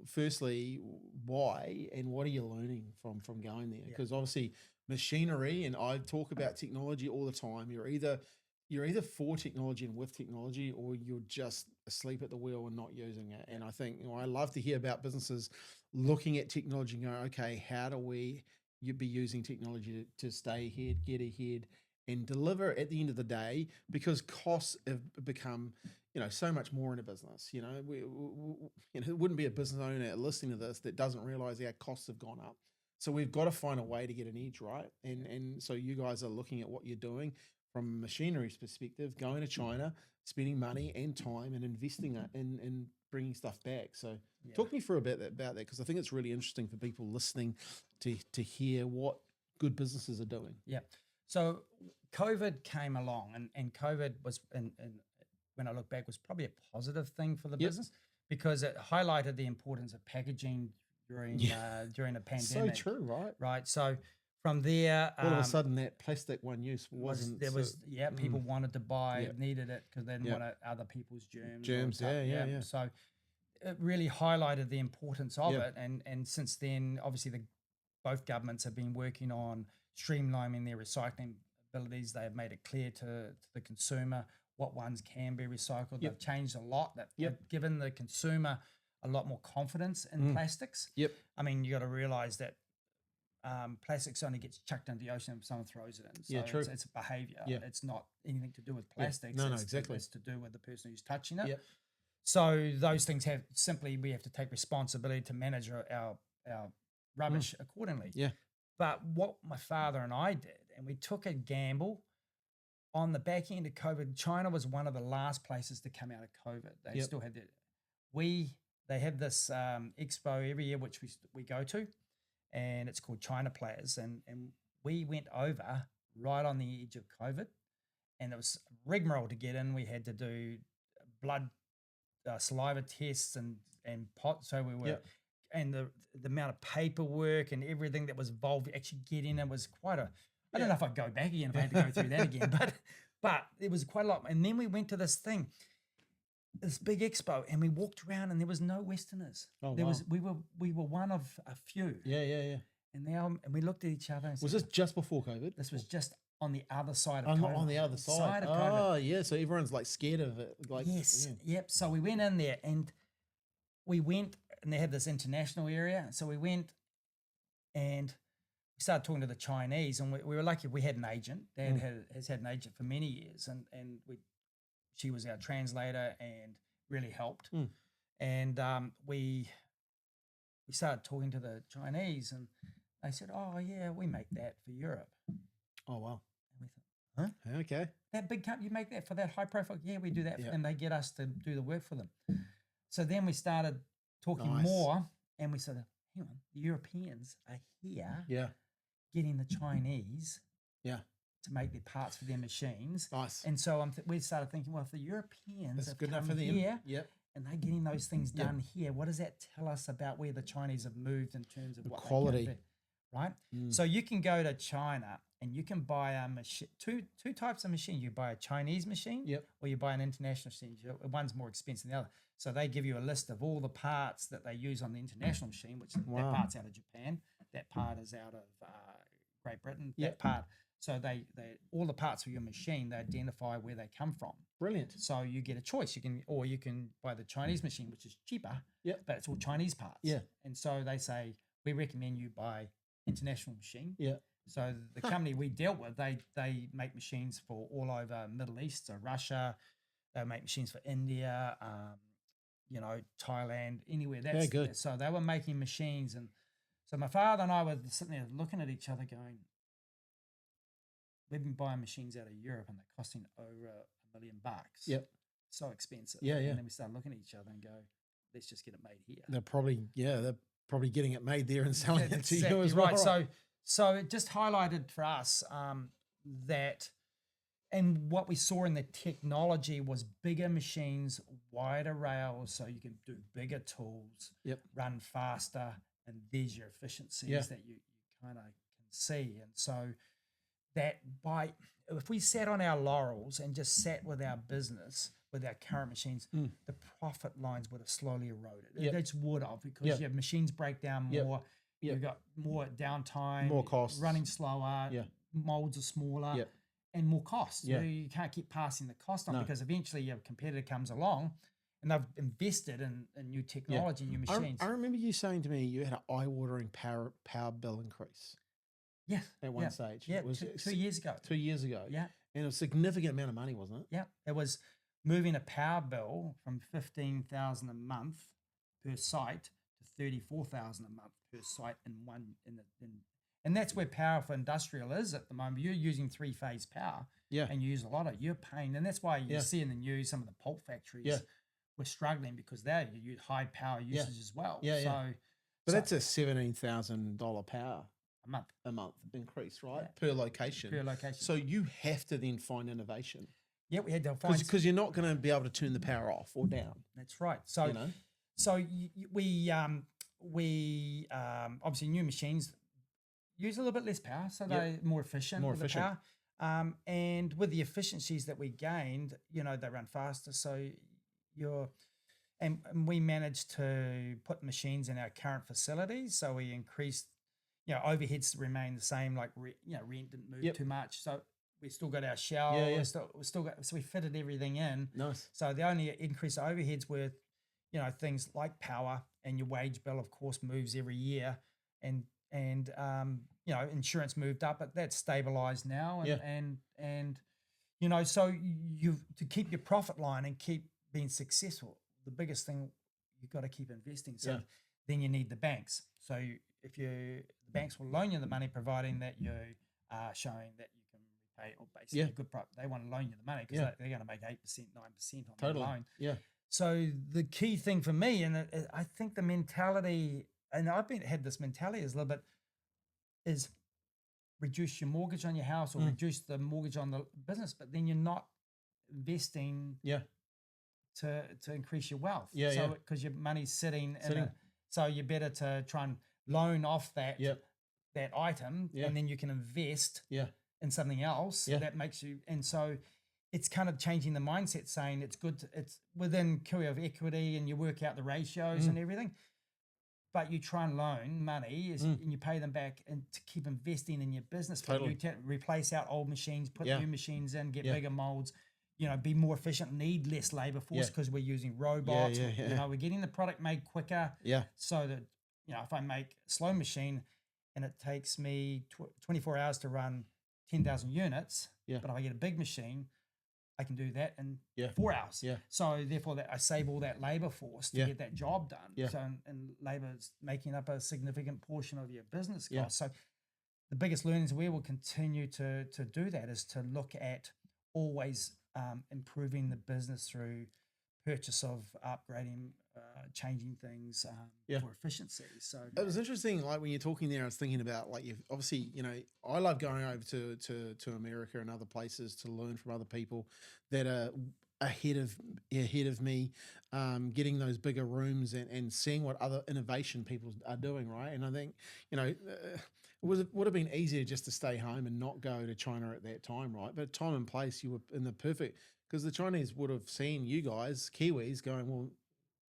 Firstly, why and what are you learning from going there? Because obviously machinery, and I talk about technology all the time. You're either for technology and with technology, or you're just asleep at the wheel and not using it. And I think I love to hear about businesses looking at technology and going, okay, how do we be using technology to stay ahead, get ahead, and deliver at the end of the day, because costs have become so much more in a business. It wouldn't be a business owner listening to this that doesn't realize our costs have gone up. So we've got to find a way to get an edge, right? And so you guys are looking at what you're doing from a machinery's perspective, going to China, spending money and time and investing in bringing stuff back. So talk me through a bit about that, because I think it's really interesting for people listening to hear what good businesses are doing. So COVID came along, and COVID was, and when I look back, was probably a positive thing for the business, because it highlighted the importance of packaging during a pandemic. So true, right? Right. So from there, all of a sudden that plastic one use wasn't. People wanted to buy, needed it because they didn't want other people's germs. So it really highlighted the importance of it, and since then, obviously both governments have been working on streamlining their recycling abilities. They have made it clear to the consumer what ones can be recycled. They've changed a lot. They've given the consumer a lot more confidence in plastics. I mean, you got to realize that plastics only gets chucked into the ocean if someone throws it in. So it's behavior. It's not anything to do with plastics. No, exactly. It's to do with the person who's touching it. So those things we have to take responsibility to manage our rubbish accordingly. But what my father and I did, and we took a gamble on the back end of COVID. China was one of the last places to come out of COVID. They still had they have this expo every year, which we go to, and it's called China Players. And we went over right on the edge of COVID, and it was rigmarole to get in. We had to do blood, saliva tests and pot. So we were, and the amount of paperwork and everything that was involved to actually get in, it was quite a, I don't know if I'd go back again if I had to go through that again, but it was quite a lot. And then we went to this big expo, and we walked around, and there was no Westerners. We were one of a few. And we looked at each other. And was this just before COVID? This was just on the other side of COVID. On the other side of COVID. Oh, yeah. So everyone's like scared of it. Yep. So we went in there, and they had this international area. So we went, and we started talking to the Chinese, and we were lucky we had an agent. Dad has had an agent for many years, and she was our translator and really helped. And we started talking to the Chinese, and they said, "Oh yeah, we make that for Europe." Oh wow! And we thought, "Huh? Okay, that big company, you make that for that high profile? Yeah, we do that for them. They get us to do the work for them." So then we started talking more, and we said, hang on, the Europeans are here Yeah. getting the Chinese Yeah. to make their parts for their machines. Nice. And so we started thinking, well, if the Europeans That's have good enough come for them. here Yep. and they're getting those things done here, what does that tell us about where the Chinese have moved in terms of what quality, they can do, right? So you can go to China and you can buy a machine, two types of machine. You buy a Chinese machine, or you buy an international machine. One's more expensive than the other. So they give you a list of all the parts that they use on the international machine, which that part's out of Japan, that part is out of Great Britain, that part. So they all the parts of your machine, they identify where they come from. Brilliant. So you get a choice. You can buy the Chinese machine, which is cheaper, but it's all Chinese parts. Yeah. And so they say, we recommend you buy international machine. Yeah. So the company we dealt with, they make machines for all over Middle East, so Russia. They make machines for India, Thailand, anywhere. That's good. So they were making machines, and so my father and I were sitting there looking at each other, going, "We've been buying machines out of Europe, and they're costing over $1 million. Yep. So expensive." Yeah. And then we started looking at each other and go, "Let's just get it made here." They're probably getting it made there and selling it to exactly you as well. Right. So it just highlighted for us that, and what we saw in the technology was bigger machines, wider rails, so you can do bigger tools, run faster, and there's your efficiencies that you kind of can see. And so that if we sat on our laurels and just sat with our business, with our current machines, the profit lines would have slowly eroded. It just would have, because your machines break down more. You've got more downtime, more costs, running slower, molds are smaller, and more costs. You can't keep passing the cost on, because eventually your competitor comes along and they've invested in new technology, new machines. I remember you saying to me you had an eye-watering power bill increase. Yes. At one stage. Yeah, it was 2 years ago. 2 years ago. Yeah. And a significant amount of money, wasn't it? Yeah. It was moving a power bill from $15,000 a month per site to $34,000 a month per site and that's where power for industrial is at the moment. You're using 3-phase power, and you use a lot of. You're paying, and that's why you see in the news some of the pulp factories were struggling, because you use high power usage as well. But that's a $17,000 power a month increase, right? Per location. So you have to then find innovation. Yeah, we had to find, because you're not going to be able to turn the power off or down. That's right. So we obviously new machines use a little bit less power, so they're more efficient. The power. And with the efficiencies that we gained, they run faster. So and we managed to put machines in our current facilities. So we increased, overheads remain the same, like rent didn't move too much. So we still got our shower. So we fitted everything in. Nice. So the only increase of overheads were, things like power, and your wage bill, of course, moves every year, and insurance moved up, but that's stabilized now. And so to keep your profit line and keep being successful, the biggest thing, you've got to keep investing. So then you need the banks. So the banks will loan you the money, providing that you are showing that you can repay, or basically a good they want to loan you the money, because they're going to make 8%, 9% on the loan. Yeah. So the key thing for me, and I think the mentality, and I've had this mentality is a little bit, is reduce your mortgage on your house, or reduce the mortgage on the business, but then you're not investing to increase your wealth. Because your money's sitting. So you're better to try and loan off that item, and then you can invest in something else that makes you. And so it's kind of changing the mindset, saying it's good. It's within Kiwi of equity, and you work out the ratios and everything. But you try and loan money, and you pay them back, and to keep investing in your business. You replace out old machines, put new machines in, get bigger molds, be more efficient, need less labor force, because we're using robots. We're getting the product made quicker. So that, if I make a slow machine and it takes me 24 hours to run 10,000 units, but if I get a big machine, I can do that in 4 hours. So therefore, I save all that labor force to get that job done. So and labor is making up a significant portion of your business cost. So the biggest learnings we will continue to do that is to look at always improving the business through purchase of upgrading changing things for efficiency. So it was interesting. Like when you're talking there, I was thinking about like you've obviously, I love going over to America and other places to learn from other people that are ahead of me, getting those bigger rooms and seeing what other innovation people are doing, right? And I think it would have been easier just to stay home and not go to China at that time, right? But time and place, you were in the perfect, because the Chinese would have seen you guys, Kiwis, going, well,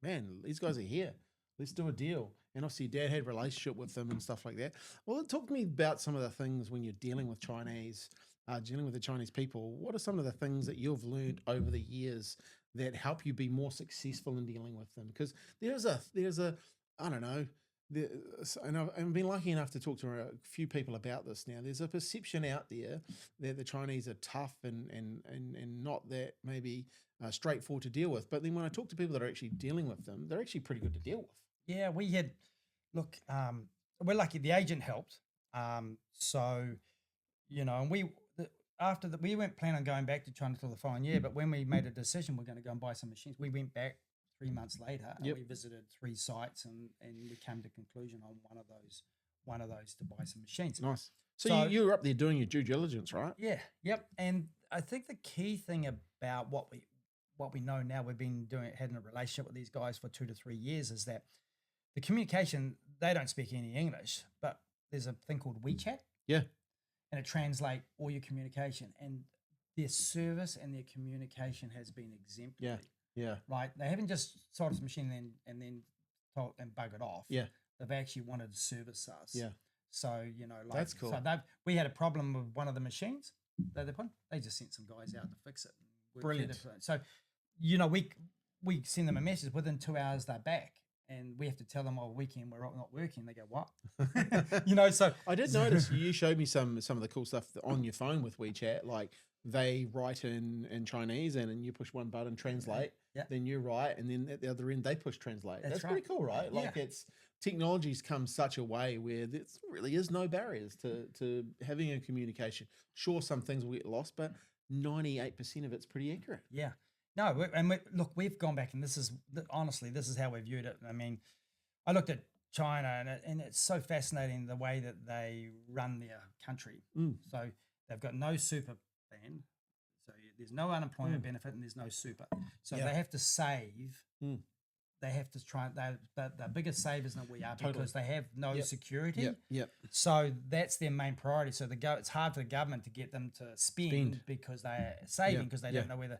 man, these guys are here. Let's do a deal. And obviously, Dad had a relationship with them and stuff like that. Well, talk to me about some of the things when you're dealing with dealing with the Chinese people. What are some of the things that you've learned over the years that help you be more successful in dealing with them? Because there's a, I don't know, and I've been lucky enough to talk to a few people about this now. There's a perception out there that the Chinese are tough and not that maybe straightforward to deal with. But then when I talk to people that are actually dealing with them, they're actually pretty good to deal with. Yeah, we had, look, we're lucky the agent helped. So, and we weren't planning on going back to China till the following year, but when we made a decision we're going to go and buy some machines, we went back 3 months later and we visited 3 sites and we came to conclusion on one of those to buy some machines. Nice. So you were up there doing your due diligence, right? Yeah. Yep. And I think the key thing about what we know now, we've been having a relationship with these guys for 2 to 3 years, is that the communication, they don't speak any English, but there's a thing called WeChat. Yeah. And it translates all your communication, and their service and their communication has been exemplary. Yeah. Right. They haven't just sold us a machine and then told and buggered off. Yeah. They've actually wanted to service us. Yeah. So, that's cool. So we had a problem with one of the machines that they put. They just sent some guys out to fix it. Brilliant. So, we send them a message, within 2 hours they're back. And we have to tell them, weekend we're not working. They go, what? So I did notice you showed me some of the cool stuff on your phone with WeChat. Like they write in Chinese and you push one button, translate. Yeah. Then you write, and then at the other end they push translate. That's right. pretty cool, right? Like it's technology's come such a way where there really is no barriers to having a communication. Sure, some things will get lost, but 98% of it's pretty accurate. Yeah. No, look, we've gone back, and this is how we viewed it. I mean, I looked at China, and it's so fascinating the way that they run their country. So they've got no super plan, so there's no unemployment benefit, and there's no super. So they have to save. They have to try. They're the biggest savers than we are because they have no security. Yep. So that's their main priority. So it's hard for the government to get them to spend. Because they're saving, because they don't know whether.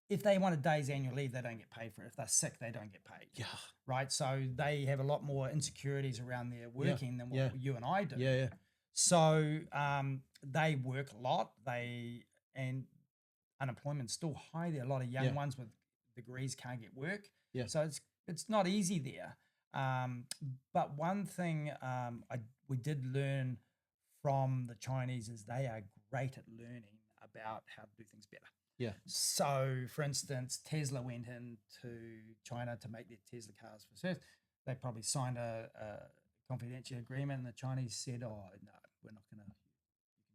If they want a day's annual leave, they don't get paid for it. If they're sick, they don't get paid. Yeah. Right. So they have a lot more insecurities around their working than what you and I do. Yeah. So they work a lot. And unemployment's still high there. A lot of young ones with degrees can't get work. Yeah. So it's not easy there. But one thing we did learn from the Chinese is they are great at learning about how to do things better. Yeah. So, for instance, Tesla went into China to make their Tesla cars for sale. They probably signed a confidential agreement, and the Chinese said, "Oh no, we're not going to.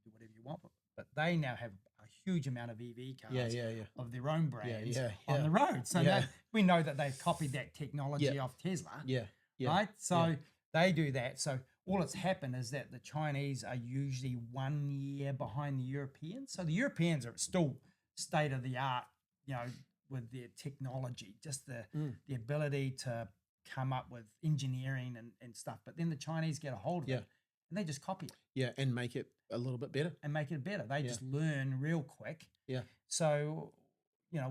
You can do whatever you want." But they now have a huge amount of EV cars of their own brands on the road. So we know that they've copied that technology off Tesla. Yeah. Right. So they do that. So all that's happened is that the Chinese are usually 1 year behind the Europeans. So the Europeans are still state of the art, with their technology, just the ability to come up with engineering and stuff. But then the Chinese get a hold of it and they just copy it. Yeah, and make it a little bit better. They just learn real quick. Yeah. So,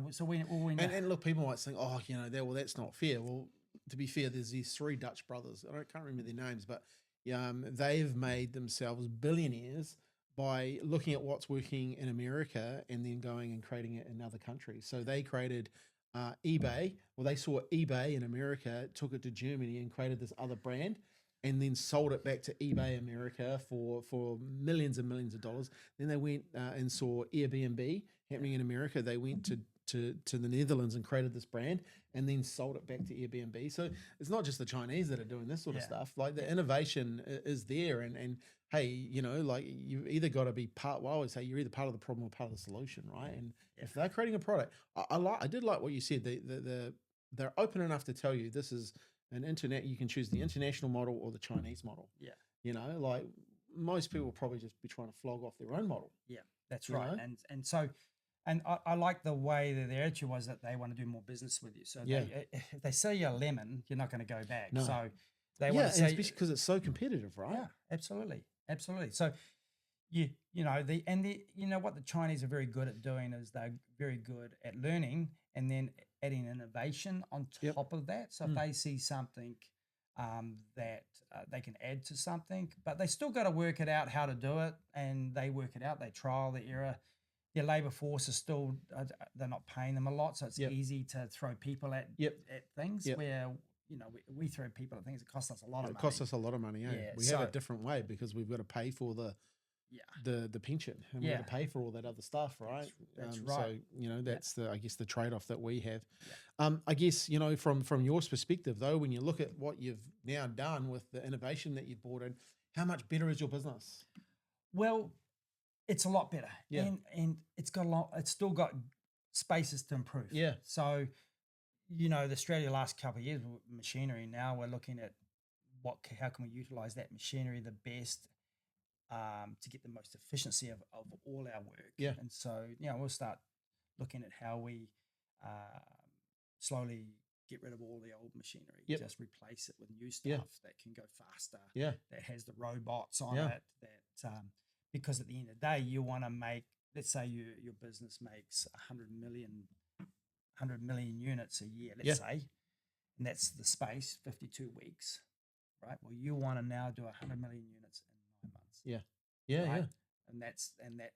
so we know. And look, people might think, that's not fair. Well, to be fair, there's these 3 Dutch brothers. I can't remember their names, but they've made themselves billionaires by looking at what's working in America and then going and creating it in other countries. So they created eBay. Well, they saw eBay in America, took it to Germany and created this other brand, and then sold it back to eBay America for millions and millions of dollars. Then they went and saw Airbnb happening in America. They went to the Netherlands and created this brand and then sold it back to Airbnb. So it's not just the Chinese that are doing this sort of stuff. Like the innovation is there, and hey, like you've either got to be part. Well, I always say you're either part of the problem or part of the solution, right? And if they're creating a product, I did like what you said. The they're open enough to tell you this is an internet. You can choose the international model or the Chinese model. Yeah. You know, like most people will probably just be trying to flog off their own model. Yeah, that's right. Know? And so, and I like the way that their attitude was that they want to do more business with you. So if they sell you a lemon, you're not going to go back. No. So they want to say, especially because it's so competitive, right? Yeah, absolutely. So you know what the Chinese are very good at doing is they're very good at learning and then adding innovation on top of that. So if they see something that they can add to something, but they still got to work it out how to do it, and they work it out. They trial the error. Their labour force is still they're not paying them a lot, so it's easy to throw people at things where. You know, we throw people at things. It costs us a lot of money. It costs us a lot of money. Yeah, we have a different way because we've got to pay for the pension, and we've got to pay for all that other stuff, right? That's right. So you know, that's I guess the trade off that we have. I guess you know from your perspective though, when you look at what you've now done with the innovation that you've brought in, how much better is your business? Well, it's a lot better, and it's got a lot. It's still got spaces to improve. Yeah. So. You know, the Australia last couple of years with machinery. Now we're looking at how can we utilize that machinery the best to get the most efficiency of all our work. Yeah. And so, you know, we'll start looking at how we slowly get rid of all the old machinery, just replace it with new stuff that can go faster. Yeah. That has the robots on it. That because at the end of the day, you want to make. Let's say your business makes 100 million units a year, let's say, and that's the space, 52 weeks, right? Well, you want to now do 100 million units in 9 months. Yeah. And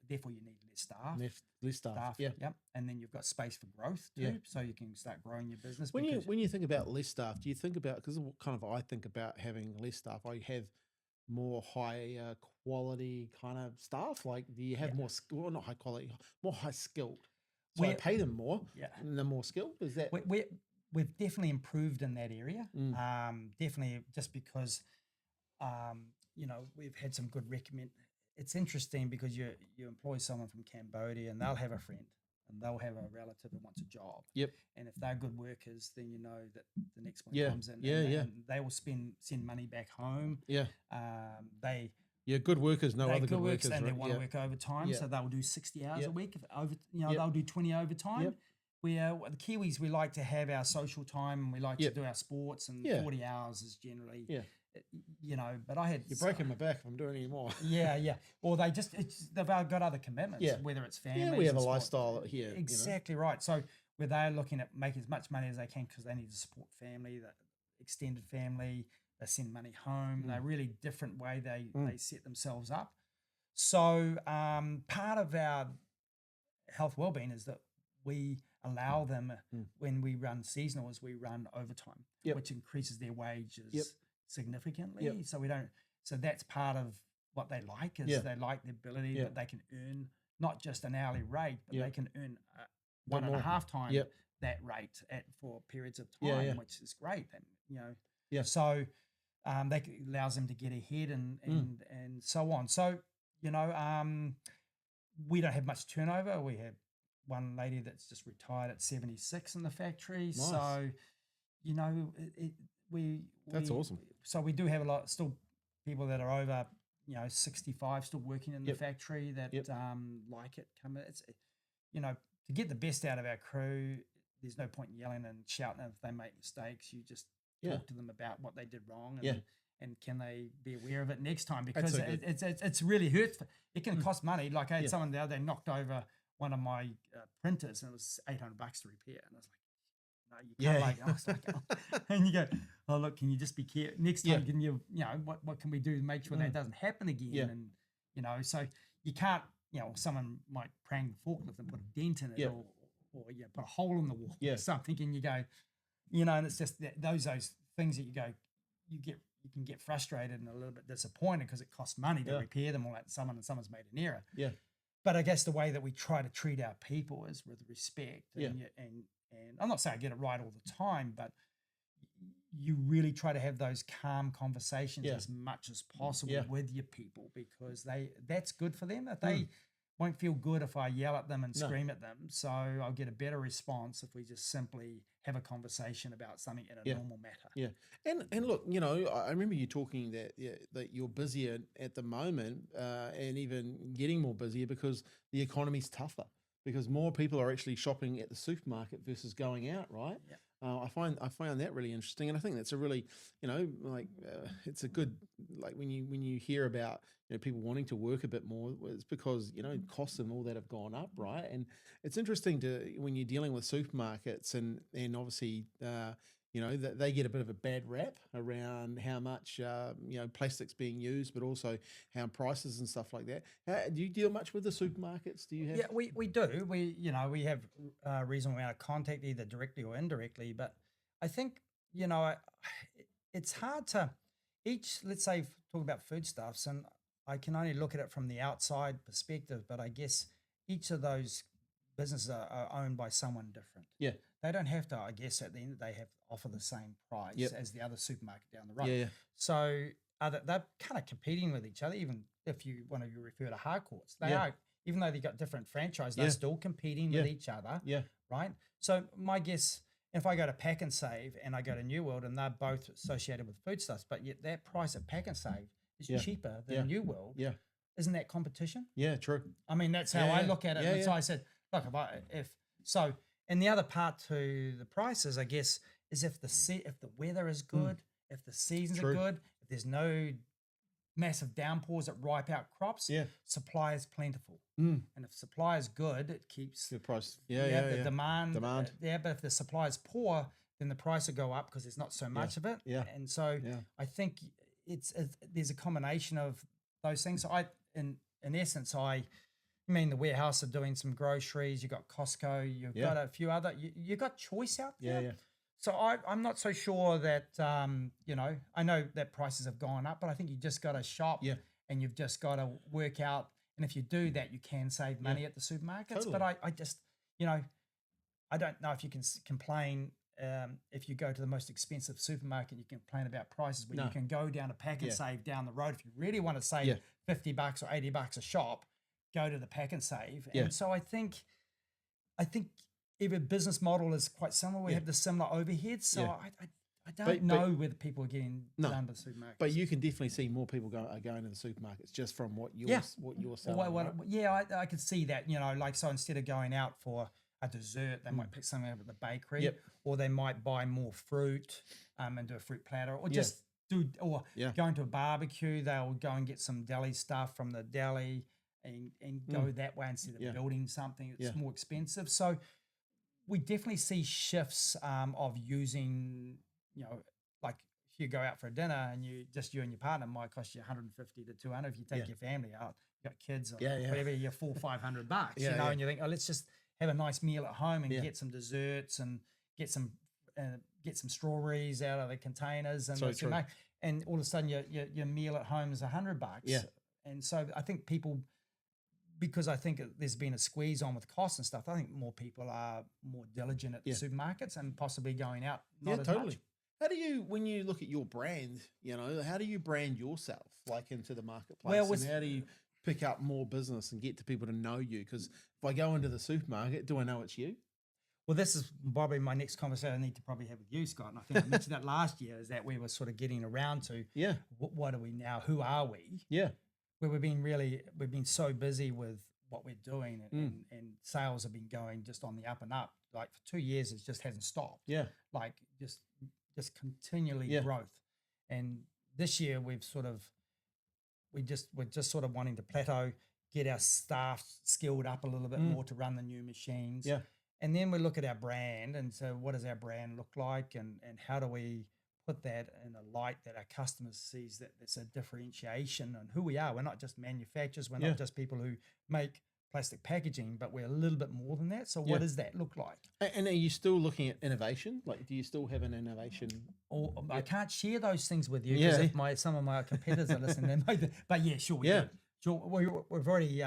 therefore you need less staff. Less staff. Yeah. Yep. And then you've got space for growth too, so you can start growing your business. When you think about less staff, do you think about, because kind of I think about having less staff, I have more high quality kind of staff. Like, do you have more, well, not high quality, more high skilled? So I pay them more, and they're more skilled. Is that we've definitely improved in that area. Definitely, just because you know, we've had some good recommend. It's interesting because you employ someone from Cambodia, and they'll have a friend, and they'll have a relative that wants a job. Yep. And if they're good workers, then you know that the next one comes in. And they will send money back home. Yeah. Good workers, no other good workers, and right? they want to work overtime, so they'll do 60 hours a week. They'll do 20 overtime. The Kiwis, we like to have our social time, and we like to do our sports, and 40 hours is generally, you know. But I had you're breaking my back if I'm doing any more. Or they've got other commitments, whether it's family. Yeah, we have a lifestyle here. Exactly right. So where they're looking at making as much money as they can because they need to support family, the extended family. They send money home. They're really different way they set themselves up. So part of our health wellbeing is that we allow them when we run seasonal, is we run overtime, which increases their wages significantly. So we don't. So that's part of what they like is they like the ability that they can earn not just an hourly rate, but they can earn 1.5 times that rate for periods of time, which is great. And you know, so. That allows them to get ahead and so on. So, you know, we don't have much turnover. We have one lady that's just retired at 76 in the factory. Nice. So, you know, that's awesome. So we do have a lot still people that are over, you know, 65 still working in the factory that like it. It's, you know, to get the best out of our crew, there's no point in yelling and shouting if they make mistakes. You just talk to them about what they did wrong and can they be aware of it next time, because it's really hurtful. It can cost money. Like I had someone the other day knocked over one of my printers, and it was $800 to repair. And I was like, no, you can't. I was like, and you go, oh look, can you just be careful next time? Can you know what can we do to make sure that doesn't happen again? And you know, so you can't, you know, someone might prang the forklift and put a dent in it, or you know, put a hole in the wall or something, and you go, you know, and it's just those things that you go, you can get frustrated and a little bit disappointed because it costs money to repair them all. Someone's made an error. Yeah. But I guess the way that we try to treat our people is with respect. And I'm not saying I get it right all the time, but you really try to have those calm conversations as much as possible with your people, because that's good for them. If they won't feel good if I yell at them and scream at them. So I'll get a better response if we just simply have a conversation about something in a normal matter. Yeah. And look, you know, I remember you talking that you're busier at the moment and even getting more busier because the economy's tougher, because more people are actually shopping at the supermarket versus going out, right? Yeah. I find that really interesting, and I think that's a really, you know, like it's a good, like when you hear about, you know, people wanting to work a bit more, it's because, you know, costs and all that have gone up, right? And it's interesting to when you're dealing with supermarkets and obviously you know, that they get a bit of a bad rap around how much you know, plastic's being used, but also how prices and stuff like that. Do you deal much with the supermarkets? Do you have? Yeah, we do. You know, we have a reasonable amount of contact, either directly or indirectly. But I think, you know, it's hard to let's say, talk about foodstuffs, and I can only look at it from the outside perspective. But I guess each of those businesses are owned by someone different. Yeah. They don't have to, I guess, at the end they have to offer the same price as the other supermarket down the road. Yeah. So they're kind of competing with each other, even if you want to refer to hardcourts. They are, even though they've got different franchises, they're still competing with each other. Yeah. Right? So my guess, if I go to Pack and Save and I go to New World, and they're both associated with foodstuffs, but yet that price at Pack and Save is cheaper than New World. Yeah. Isn't that competition? Yeah, true. I mean, that's how I look at it. And so I said, look, and the other part to the prices, I guess, is if the weather is good, if the seasons are good, if there's no massive downpours that wipe out crops, supply is plentiful. And if supply is good, it keeps the price. The demand. But if the supply is poor, then the price will go up because there's not so much of it. And so I think there's a combination of those things. So in essence, the warehouse are doing some groceries. You've got Costco. You've got a few other. You've got choice out there. Yeah. So I'm not so sure that you know. I know that prices have gone up, but I think you just got to shop. And you've just got to work out. And if you do that, you can save money at the supermarkets. Totally. But I just, you know, I don't know if you can complain. If you go to the most expensive supermarket, you can complain about prices. But you can go down to Pack and Save down the road if you really want to save $50 or $80 a shop. Go to the Pack and Save. And so I think every business model is quite similar. We have the similar overheads. So I don't know whether people are getting down to the supermarkets. But you can definitely see more people are going to the supermarkets just from what you're selling. I could see that, you know, like, so instead of going out for a dessert, they might pick something up at the bakery, or they might buy more fruit and do a fruit platter, or just going to a barbecue, they'll go and get some deli stuff from the deli and go that way instead of building something that's more expensive. So we definitely see shifts of using, you know, like if you go out for a dinner and you and your partner, it might cost you $150 to $200. If you take your family out, you got kids, or whatever, you're $400-500. You know, and you think, oh, let's just have a nice meal at home and get some desserts and get some strawberries out of the containers, and and all of a sudden your meal at home is $100. And so I think people, because I think there's been a squeeze on with costs and stuff, I think more people are more diligent at the supermarkets and possibly going out not as much. How do you, when you look at your brand, you know, how do you brand yourself like into the marketplace? Well, and how do you pick up more business and get to people to know you? Because if I go into the supermarket, do I know it's you? Well, this is probably my next conversation I need to probably have with you, Scott. And I think I mentioned that last year, is that we were sort of getting around to what are we now? Who are we? Yeah. Where we've been so busy with what we're doing, and sales have been going just on the up and up. Like for 2 years, it just hasn't stopped. Yeah. Like just continually growth. And this year we're just sort of wanting to plateau, get our staff skilled up a little bit more to run the new machines. Yeah. And then we look at our brand, and so what does our brand look like, and how do we put that in a light that our customers sees that there's a differentiation on who we are. We're not just manufacturers. We're not just people who make plastic packaging, but we're a little bit more than that. So what does that look like? And are you still looking at innovation? Like, do you still have an innovation? Or I can't share those things with you because if some of my competitors are listening, they might. But yeah, sure, we do. Sure, we've already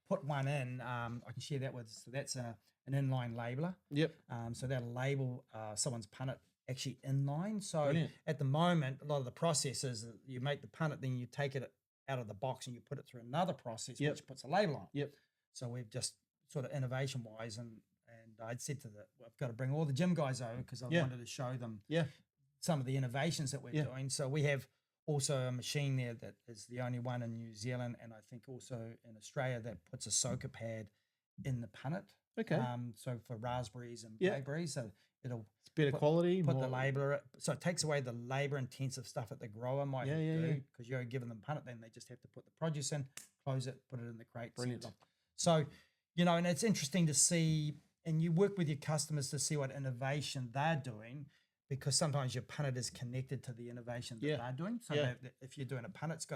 put one in. I can share that with. So that's an inline labeler. Yep. So that'll label someone's punnet actually inline. So at the moment, a lot of the processes, you make the punnet, then you take it out of the box and you put it through another process, which puts a label on it. Yep. So we've just sort of innovation wise, and I'd said to I've got to bring all the gym guys over because I wanted to show them some of the innovations that we're doing. So we have also a machine there that is the only one in New Zealand, and I think also in Australia, that puts a soaker pad in the punnet. Okay. So for raspberries and blackberries, so it's better quality. Put the labor, so it takes away the labor intensive stuff that the grower might do, because you're giving them punnet, then they just have to put the produce in, close it, put it in the crate. Brilliant. So, and it's interesting to see, and you work with your customers to see what innovation they're doing, because sometimes your punnet is connected to the innovation that they're doing. So if you're doing a punnet,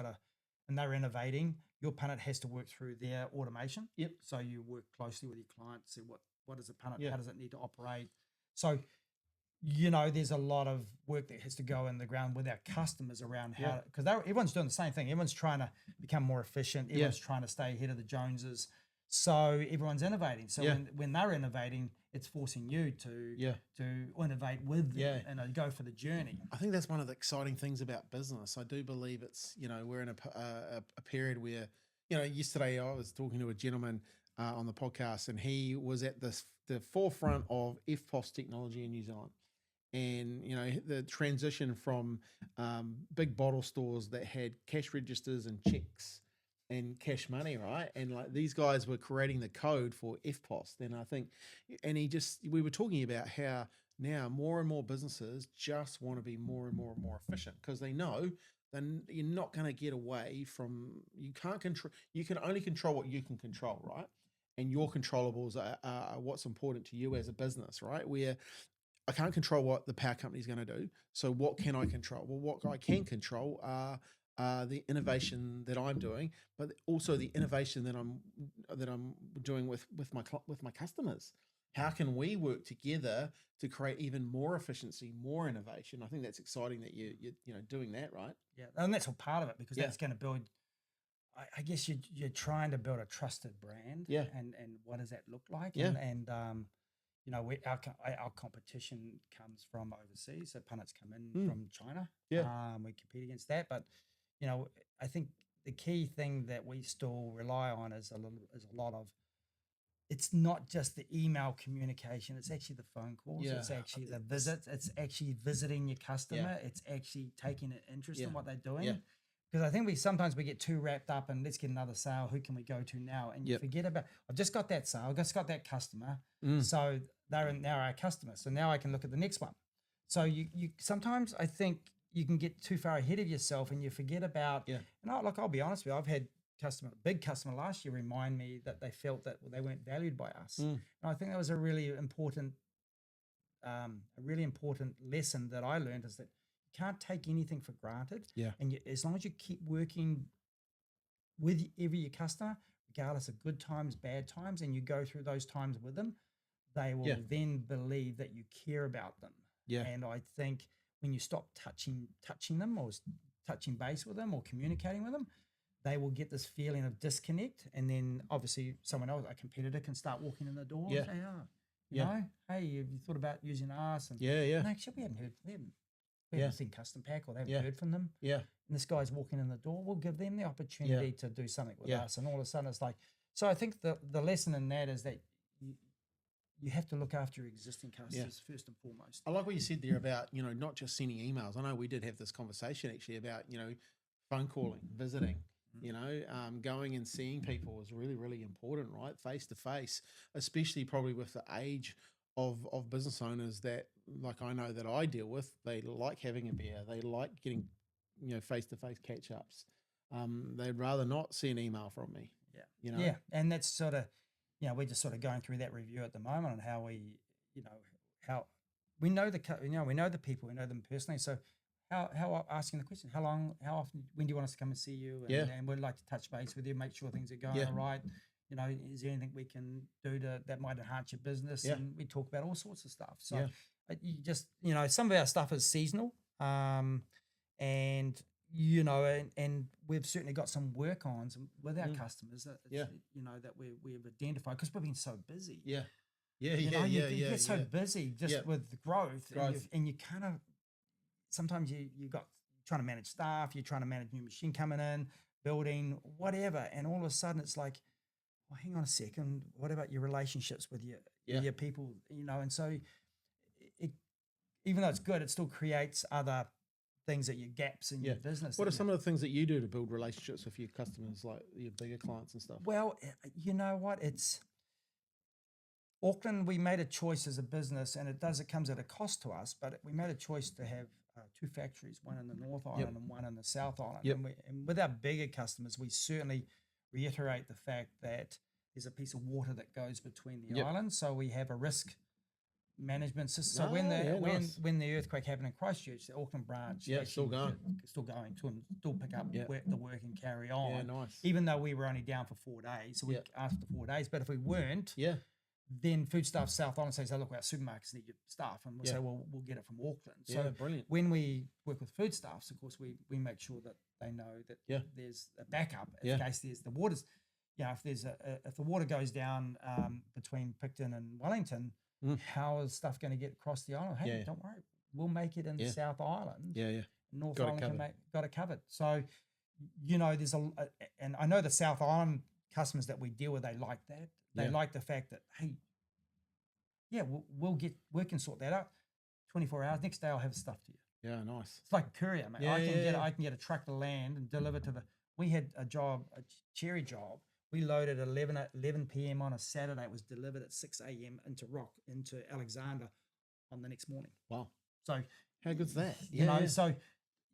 and they're innovating, your punnet has to work through their automation. Yep. So you work closely with your client, see what is the punnet, how does it need to operate. So, there's a lot of work that has to go in the ground with our customers around how, because everyone's doing the same thing. Everyone's trying to become more efficient. Everyone's trying to stay ahead of the Joneses. So everyone's innovating. So when they're innovating, it's forcing you to innovate with them and go for the journey. I think that's one of the exciting things about business. I do believe it's, we're in a period where, yesterday I was talking to a gentleman on the podcast, and he was at the forefront of FPOS technology in New Zealand. And, the transition from big bottle stores that had cash registers and checks and cash money, right? And like these guys were creating the code for FPOS. Then I think, and we were talking about how now more and more businesses just want to be more and more and more efficient, because they know then you're not going to get away from, you can only control what you can control, right? And your controllables are what's important to you as a business, right? Where I can't control what the power company is going to do. So what can I control? Well, what I can control are the innovation that I'm doing, but also the innovation that I'm doing with my customers. How can we work together to create even more efficiency, more innovation? I think that's exciting that you're doing that, right? Yeah, and that's all part of it, because that's going to build. I guess you're trying to build a trusted brand. Yeah. And what does that look like? Yeah. And our competition comes from overseas. So punnets come in from China. Yeah. We compete against that, but I think the key thing that we still rely on is a lot of. It's not just the email communication. It's actually the phone calls. Yeah. It's actually the visits. It's actually visiting your customer. It's actually taking an interest in what they're doing. Yeah. Because I think sometimes we get too wrapped up in, let's get another sale. Who can we go to now? And you forget about, I've just got that sale. I've just got that customer. So they're now our customer. So now I can look at the next one. So you sometimes I think you can get too far ahead of yourself and you forget about, I'll be honest with you, I've had big customer last year remind me that they felt that they weren't valued by us. And I think that was a really important lesson that I learned, is that you can't take anything for granted. Yeah. And as long as you keep working with your customer, regardless of good times, bad times, and you go through those times with them, they will then believe that you care about them. Yeah. And I think when you stop touching them or touching base with them or communicating with them, they will get this feeling of disconnect. And then obviously someone else, a competitor, can start walking in the door and say, hey, have you thought about using us? And actually, we haven't heard from them. We haven't seen Custom Pack, or they haven't heard from them. Yeah. And this guy's walking in the door. We'll give them the opportunity to do something with us. And all of a sudden it's like, so I think the lesson in that is that you have to look after your existing customers first and foremost. I like what you said there about, not just sending emails. I know we did have this conversation actually about, phone calling, visiting, going and seeing people is really, really important, right? Face to face, especially probably with the age of business owners that, like I know that I deal with. They like having a beer. They like getting, face-to-face catch-ups. They'd rather not see an email from me. Yeah. Yeah, and that's sort of, we're just sort of going through that review at the moment on how we, how we know the people, we know them personally. So how asking the question, how often, when do you want us to come and see you? And we'd like to touch base with you, make sure things are going all right. Is there anything we can do that might enhance your business? And we talk about all sorts of stuff. So you just, some of our stuff is seasonal. And we've certainly got some work-ons with our customers that, that we've identified, because we've been so busy. You get so busy just with the growth. And you kind of, sometimes you got trying to manage staff, you're trying to manage new machine coming in, building, whatever. And all of a sudden it's like, oh, hang on a second, what about your relationships with your people, you know? And so it, even though it's good, it still creates other things that your gaps in your business. What are some of the things that you do to build relationships with your customers, like your bigger clients and stuff? Well, you know what? It's Auckland, we made a choice as a business, and it comes at a cost to us, but we made a choice to have 2 factories, one in the North Island and one in the South Island. And with our bigger customers, we certainly reiterate the fact that there's a piece of water that goes between the islands. So we have a risk management system. So when the earthquake happened in Christchurch, the Auckland branch still going still pick up the work and carry on. Nice. Even though we were only down for 4 days, so we asked for 4 days. But if we weren't, then Foodstuff South Island says, "Oh, look, our supermarkets need your stuff," and we'll say, "Well, we'll get it from Auckland." So brilliant. When we work with Foodstuffs, of course, we make sure that they know that there's a backup in case there's the water's. You know, if the water goes down between Picton and Wellington, how is stuff going to get across the island? Hey, don't worry, we'll make it in the South Island. North Island got it covered. So, you know, there's and I know the South Island customers that we deal with, they like that. They like the fact that, hey, we can sort that out. 24 hours. Next day, I'll have stuff to you. Yeah, nice. It's like a courier, mate. I can get a truck to land and deliver to the. We had a cherry job. We loaded at 11 p.m. on a Saturday. It was delivered at 6 a.m. into Alexander on the next morning. Wow. So how good's that? You know, so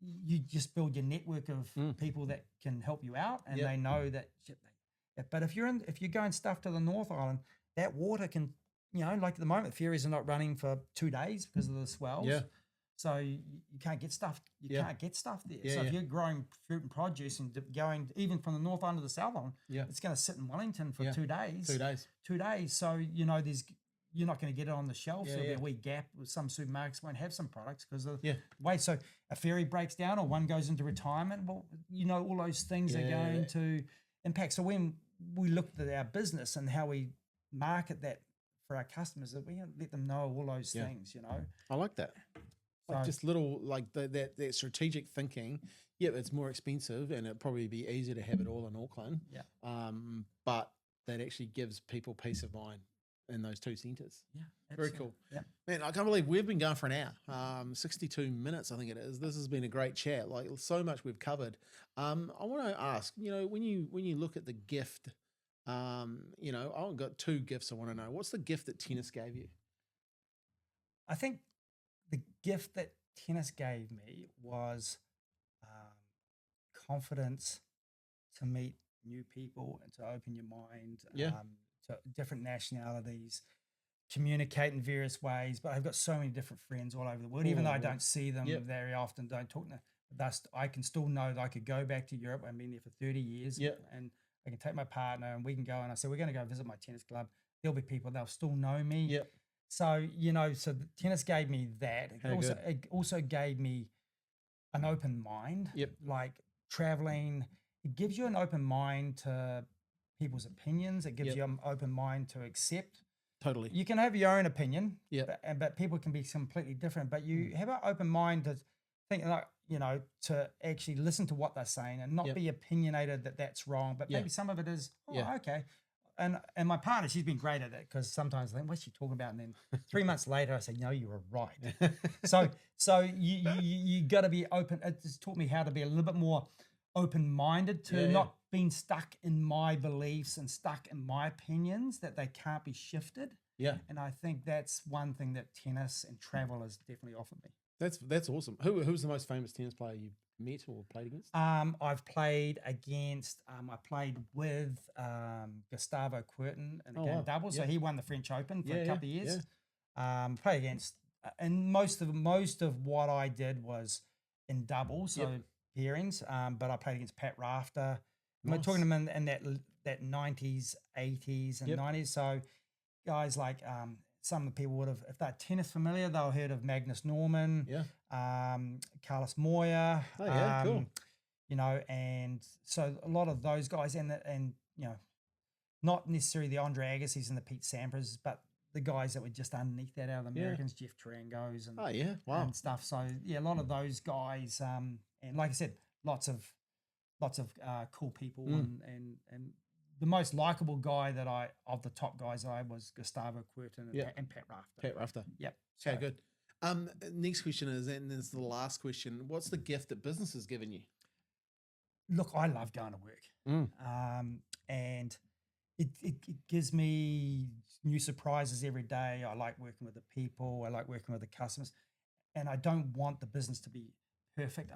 you just build your network of people that can help you out, and they know that. But if you're going stuff to the North Island, that water can, you know, like at the moment, ferries are not running for 2 days because of the swells. Yeah. So you can't get stuff. Can't get stuff there. So if you're growing fruit and produce and going even from the North Island to the South Island, it's going to sit in Wellington for 2 days. 2 days. 2 days. So you know, you're not going to get it on the shelf. There'll be a wee gap. Some supermarkets won't have some products because of the way. So a ferry breaks down or one goes into retirement. Well, you know, all those things are going to impact. So when we looked at our business and how we market that for our customers, that we let them know all those things, you know. I like that. Like just little, like that strategic thinking. Yeah, it's more expensive and it'd probably be easier to have it all in Auckland. Yeah. But that actually gives people peace of mind in those 2 centres. Yeah. Very cool. Yeah. Man, I can't believe we've been going for an hour. 62 minutes, I think it is. This has been a great chat. Like so much we've covered. I want to ask, you know, when you look at the gift, you know, I've got 2 gifts I want to know. What's the gift that tennis gave you? I think the gift that tennis gave me was confidence to meet new people and to open your mind to different nationalities, communicate in various ways. But I've got so many different friends all over the world, even though I don't see them very often, don't talk to them. Thus, I can still know that I could go back to Europe. I've been there for 30 years and I can take my partner and we can go, and I say, we're going to go visit my tennis club. There'll be people, they'll still know me. Yep. So, you know, so the tennis gave me that. It also gave me an open mind. Yep. Like traveling, it gives you an open mind to people's opinions. It gives you an open mind to accept. Totally. You can have your own opinion, but people can be completely different. But you have an open mind to think, like, you know, to actually listen to what they're saying and not be opinionated that that's wrong. But maybe some of it is, okay. And my partner, she's been great at it because sometimes I think, what's she talking about? And then 3 months later, I say, no, you were right. So you got to be open. It just taught me how to be a little bit more open-minded to not being stuck in my beliefs and stuck in my opinions, that they can't be shifted. Yeah. And I think that's one thing that tennis and travel has definitely offered me. That's awesome. Who's the most famous tennis player you've met or played against? I've played against. I played with Gustavo Kuerten in a game doubles. So he won the French Open for a couple of years. Played against, and most of what I did was in doubles, so pairings. But I played against Pat Rafter. Nice. We're talking about in that 90s, 80s, and 90s. So guys like. Some of the people would have, if they're tennis familiar, they'll heard of Magnus Norman, Carlos Moya, cool. You know, and so a lot of those guys, and you know, not necessarily the Andre Agassi's and the Pete Sampras, but the guys that were just underneath that out of the Americans, Jeff Tarangos and and stuff. So a lot of those guys, and like I said, lots of cool people and the most likable guy of the top guys was Gustavo Quirton and Pat Rafter. Pat Rafter. Yep. So good. Next question is, and this is the last question, what's the gift that business has given you? Look, I love going to work. And it gives me new surprises every day. I like working with the people. I like working with the customers. And I don't want the business to be perfect.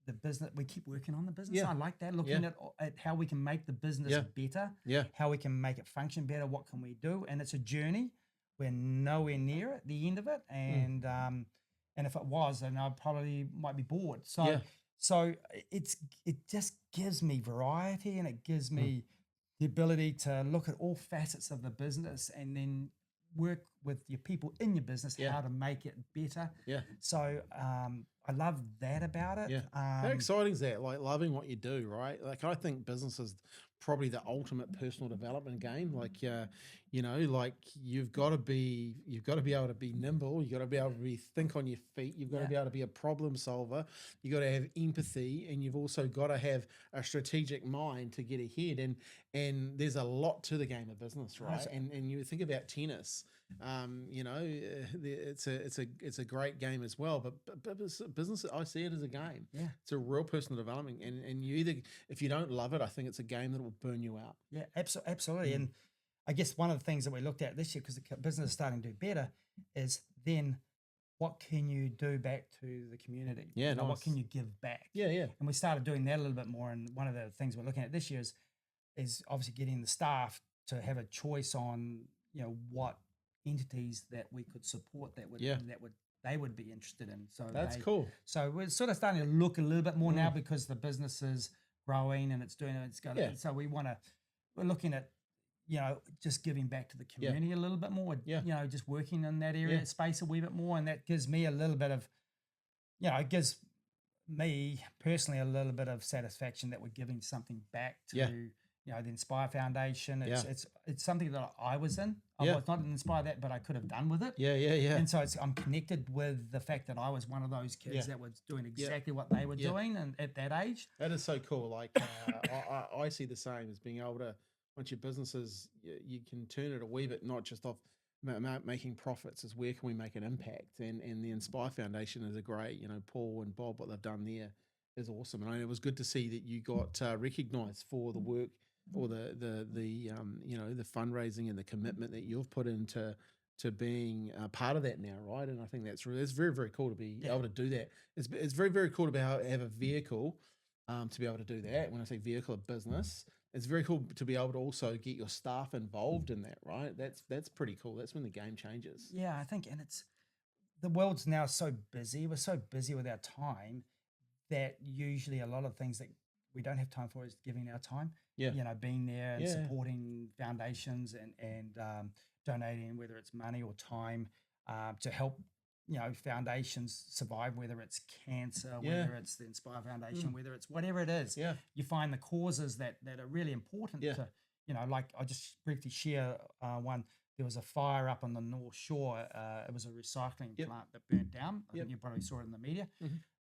The business, we keep working on the business. I like that, looking at how we can make the business better, how we can make it function better, what can we do? And it's a journey. We're nowhere near at the end of it. And if it was, then I probably might be bored. So it just gives me variety, and it gives me the ability to look at all facets of the business and then work with your people in your business, how to make it better. So I love that about it. How exciting is that? Like loving what you do, right? Like I think business is probably the ultimate personal development game. Like you know, like you've got to be able to be nimble. You've got to be able to think on your feet. You've got to be able to be a problem solver. You've got to have empathy, and you've also got to have a strategic mind to get ahead. And there's a lot to the game of business, right? And you think about tennis. You know, it's a great game as well, but business, I see it as a game. It's a real personal development, and you either, if you don't love it, I think it's a game that will burn you out. Absolutely. And I guess one of the things that we looked at this year, because the business is starting to do better, is then what can you do back to the community? What can you give back? And we started doing that a little bit more, and one of the things we're looking at this year is obviously getting the staff to have a choice on, you know, what entities that we could support that they would be interested in. So that's cool. So we're sort of starting to look a little bit more now, because the business is growing and it's got so we're looking at, you know, just giving back to the community a little bit more, you know, just working in that area space a wee bit more, and that gives me a little bit of, you know, it gives me personally a little bit of satisfaction that we're giving something back to you know, the Inspire Foundation. It's something that I was in. I was not inspired that, but I could have done with it. And so I'm connected with the fact that I was one of those kids that was doing exactly what they were doing, and at that age. That is so cool. Like I see the same as being able to, once your business is, you can turn it a wee bit, not just off making profits, is where can we make an impact? And the Inspire Foundation is a great, you know, Paul and Bob, what they've done there is awesome. And it was good to see that you got recognised for the work, or the you know, the fundraising and the commitment that you've put into being part of that now, right? And I think it's very, very cool to be able to do that. It's very, very cool to be able to have a vehicle to be able to do that. When I say vehicle of business, it's very cool to be able to also get your staff involved in that, right? That's pretty cool. That's when the game changes. Yeah, I think, and it's, the world's now so busy. We're so busy with our time that usually a lot of things that we don't have time for is giving our time. You know, being there and supporting foundations and donating, whether it's money or time, to help, you know, foundations survive, whether it's cancer, whether it's the Inspire Foundation, whether it's whatever it is. You find the causes that are really important to, you know, like I just briefly share one. There was a fire up on the North Shore. It was a recycling plant that burnt down. I think you probably saw it in the media.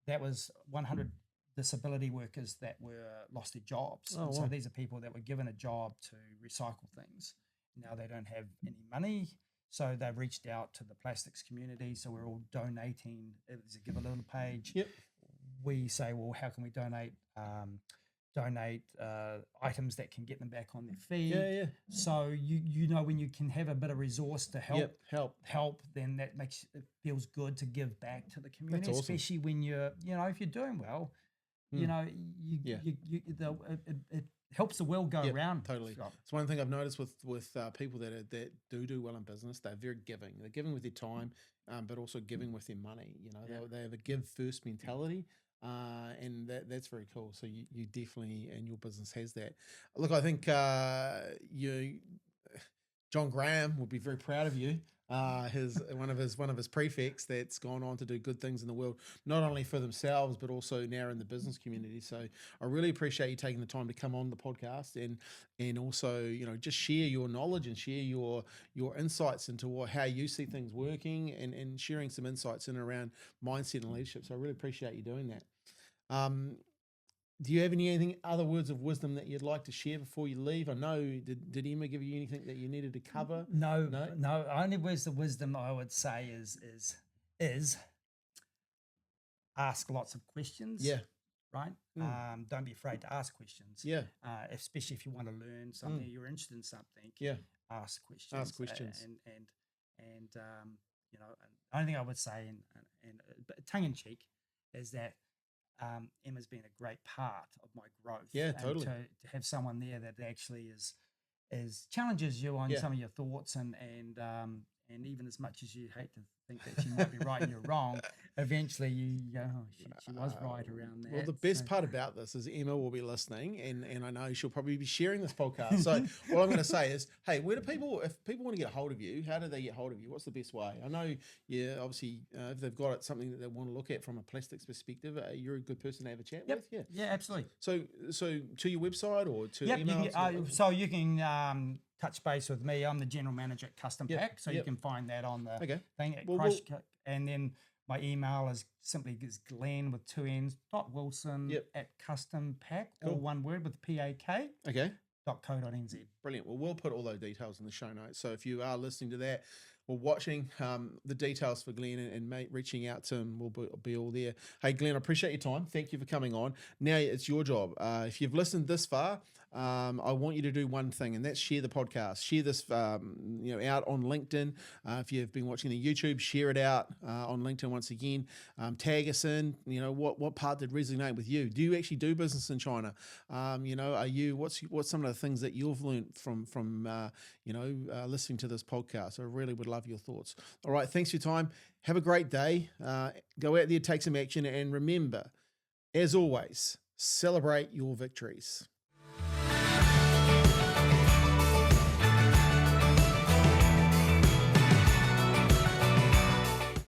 That was 100 disability workers that were lost their jobs. So these are people that were given a job to recycle things. Now they don't have any money, so they've reached out to the plastics community. So we're all donating. There's a Give a Little page. We say, well, how can we donate items that can get them back on their feet? So you know, when you can have a bit of resource to help, then that makes it feels good to give back to the community, especially when you're, you know, if you're doing well. You know, it helps the world go around. Totally. It's one thing I've noticed with people that do well in business. They're very giving. They're giving with their time, but also giving with their money. You know, they have a give first mentality, and that's very cool. So you definitely, and your business has that. Look, I think John Graham would be very proud of you. One of his prefects that's gone on to do good things in the world, not only for themselves but also now in the business community. So I really appreciate you taking the time to come on the podcast and also, you know, just share your knowledge and share your insights into how you see things working, and sharing some insights in and around mindset and leadership. So I really appreciate you doing that. Do you have anything other words of wisdom that you'd like to share before you leave? I know, did Emma give you anything that you needed to cover? No. Only words of wisdom I would say is ask lots of questions. Yeah. Right. Don't be afraid to ask questions. Yeah. Especially if you want to learn something, you're interested in something. Yeah. Ask questions. Ask questions. And you know, the only thing I would say, and tongue in cheek, is that Emma's been a great part of my growth. Yeah, totally. To have someone there that actually is challenges you on some of your thoughts, and even as much as you hate to think that she might be right and you're wrong, eventually you go, oh, she was right around that. Well, the best part about this is Emma will be listening, and I know she'll probably be sharing this podcast. So what I'm going to say is, hey, if people want to get a hold of you, how do they get hold of you? What's the best way? I know, obviously, if they've got something that they want to look at from a plastics perspective, you're a good person to have a chat with. Yeah, absolutely. So to your website or to email? So you can touch base with me. I'm the general manager at Custom Pack, so you can find that on the thing at and then my email is simply Glenn with 2 N's .Wilson at Custom Pack, all one word with PAK. Okay. .co.nz. Brilliant. Well, we'll put all those details in the show notes. So if you are listening to that or watching, the details for Glenn and reaching out to him will be all there. Hey, Glenn, I appreciate your time. Thank you for coming on. Now it's your job. If you've listened this far, I want you to do one thing, and that's share the podcast. Share this, out on LinkedIn. If you've been watching the YouTube, share it out on LinkedIn once again. Tag us in. What part did resonate with you? Do you actually do business in China? Are you? What's some of the things that you've learned from listening to this podcast? I really would love your thoughts. All right, thanks for your time. Have a great day. Go out there, take some action, and remember, as always, celebrate your victories.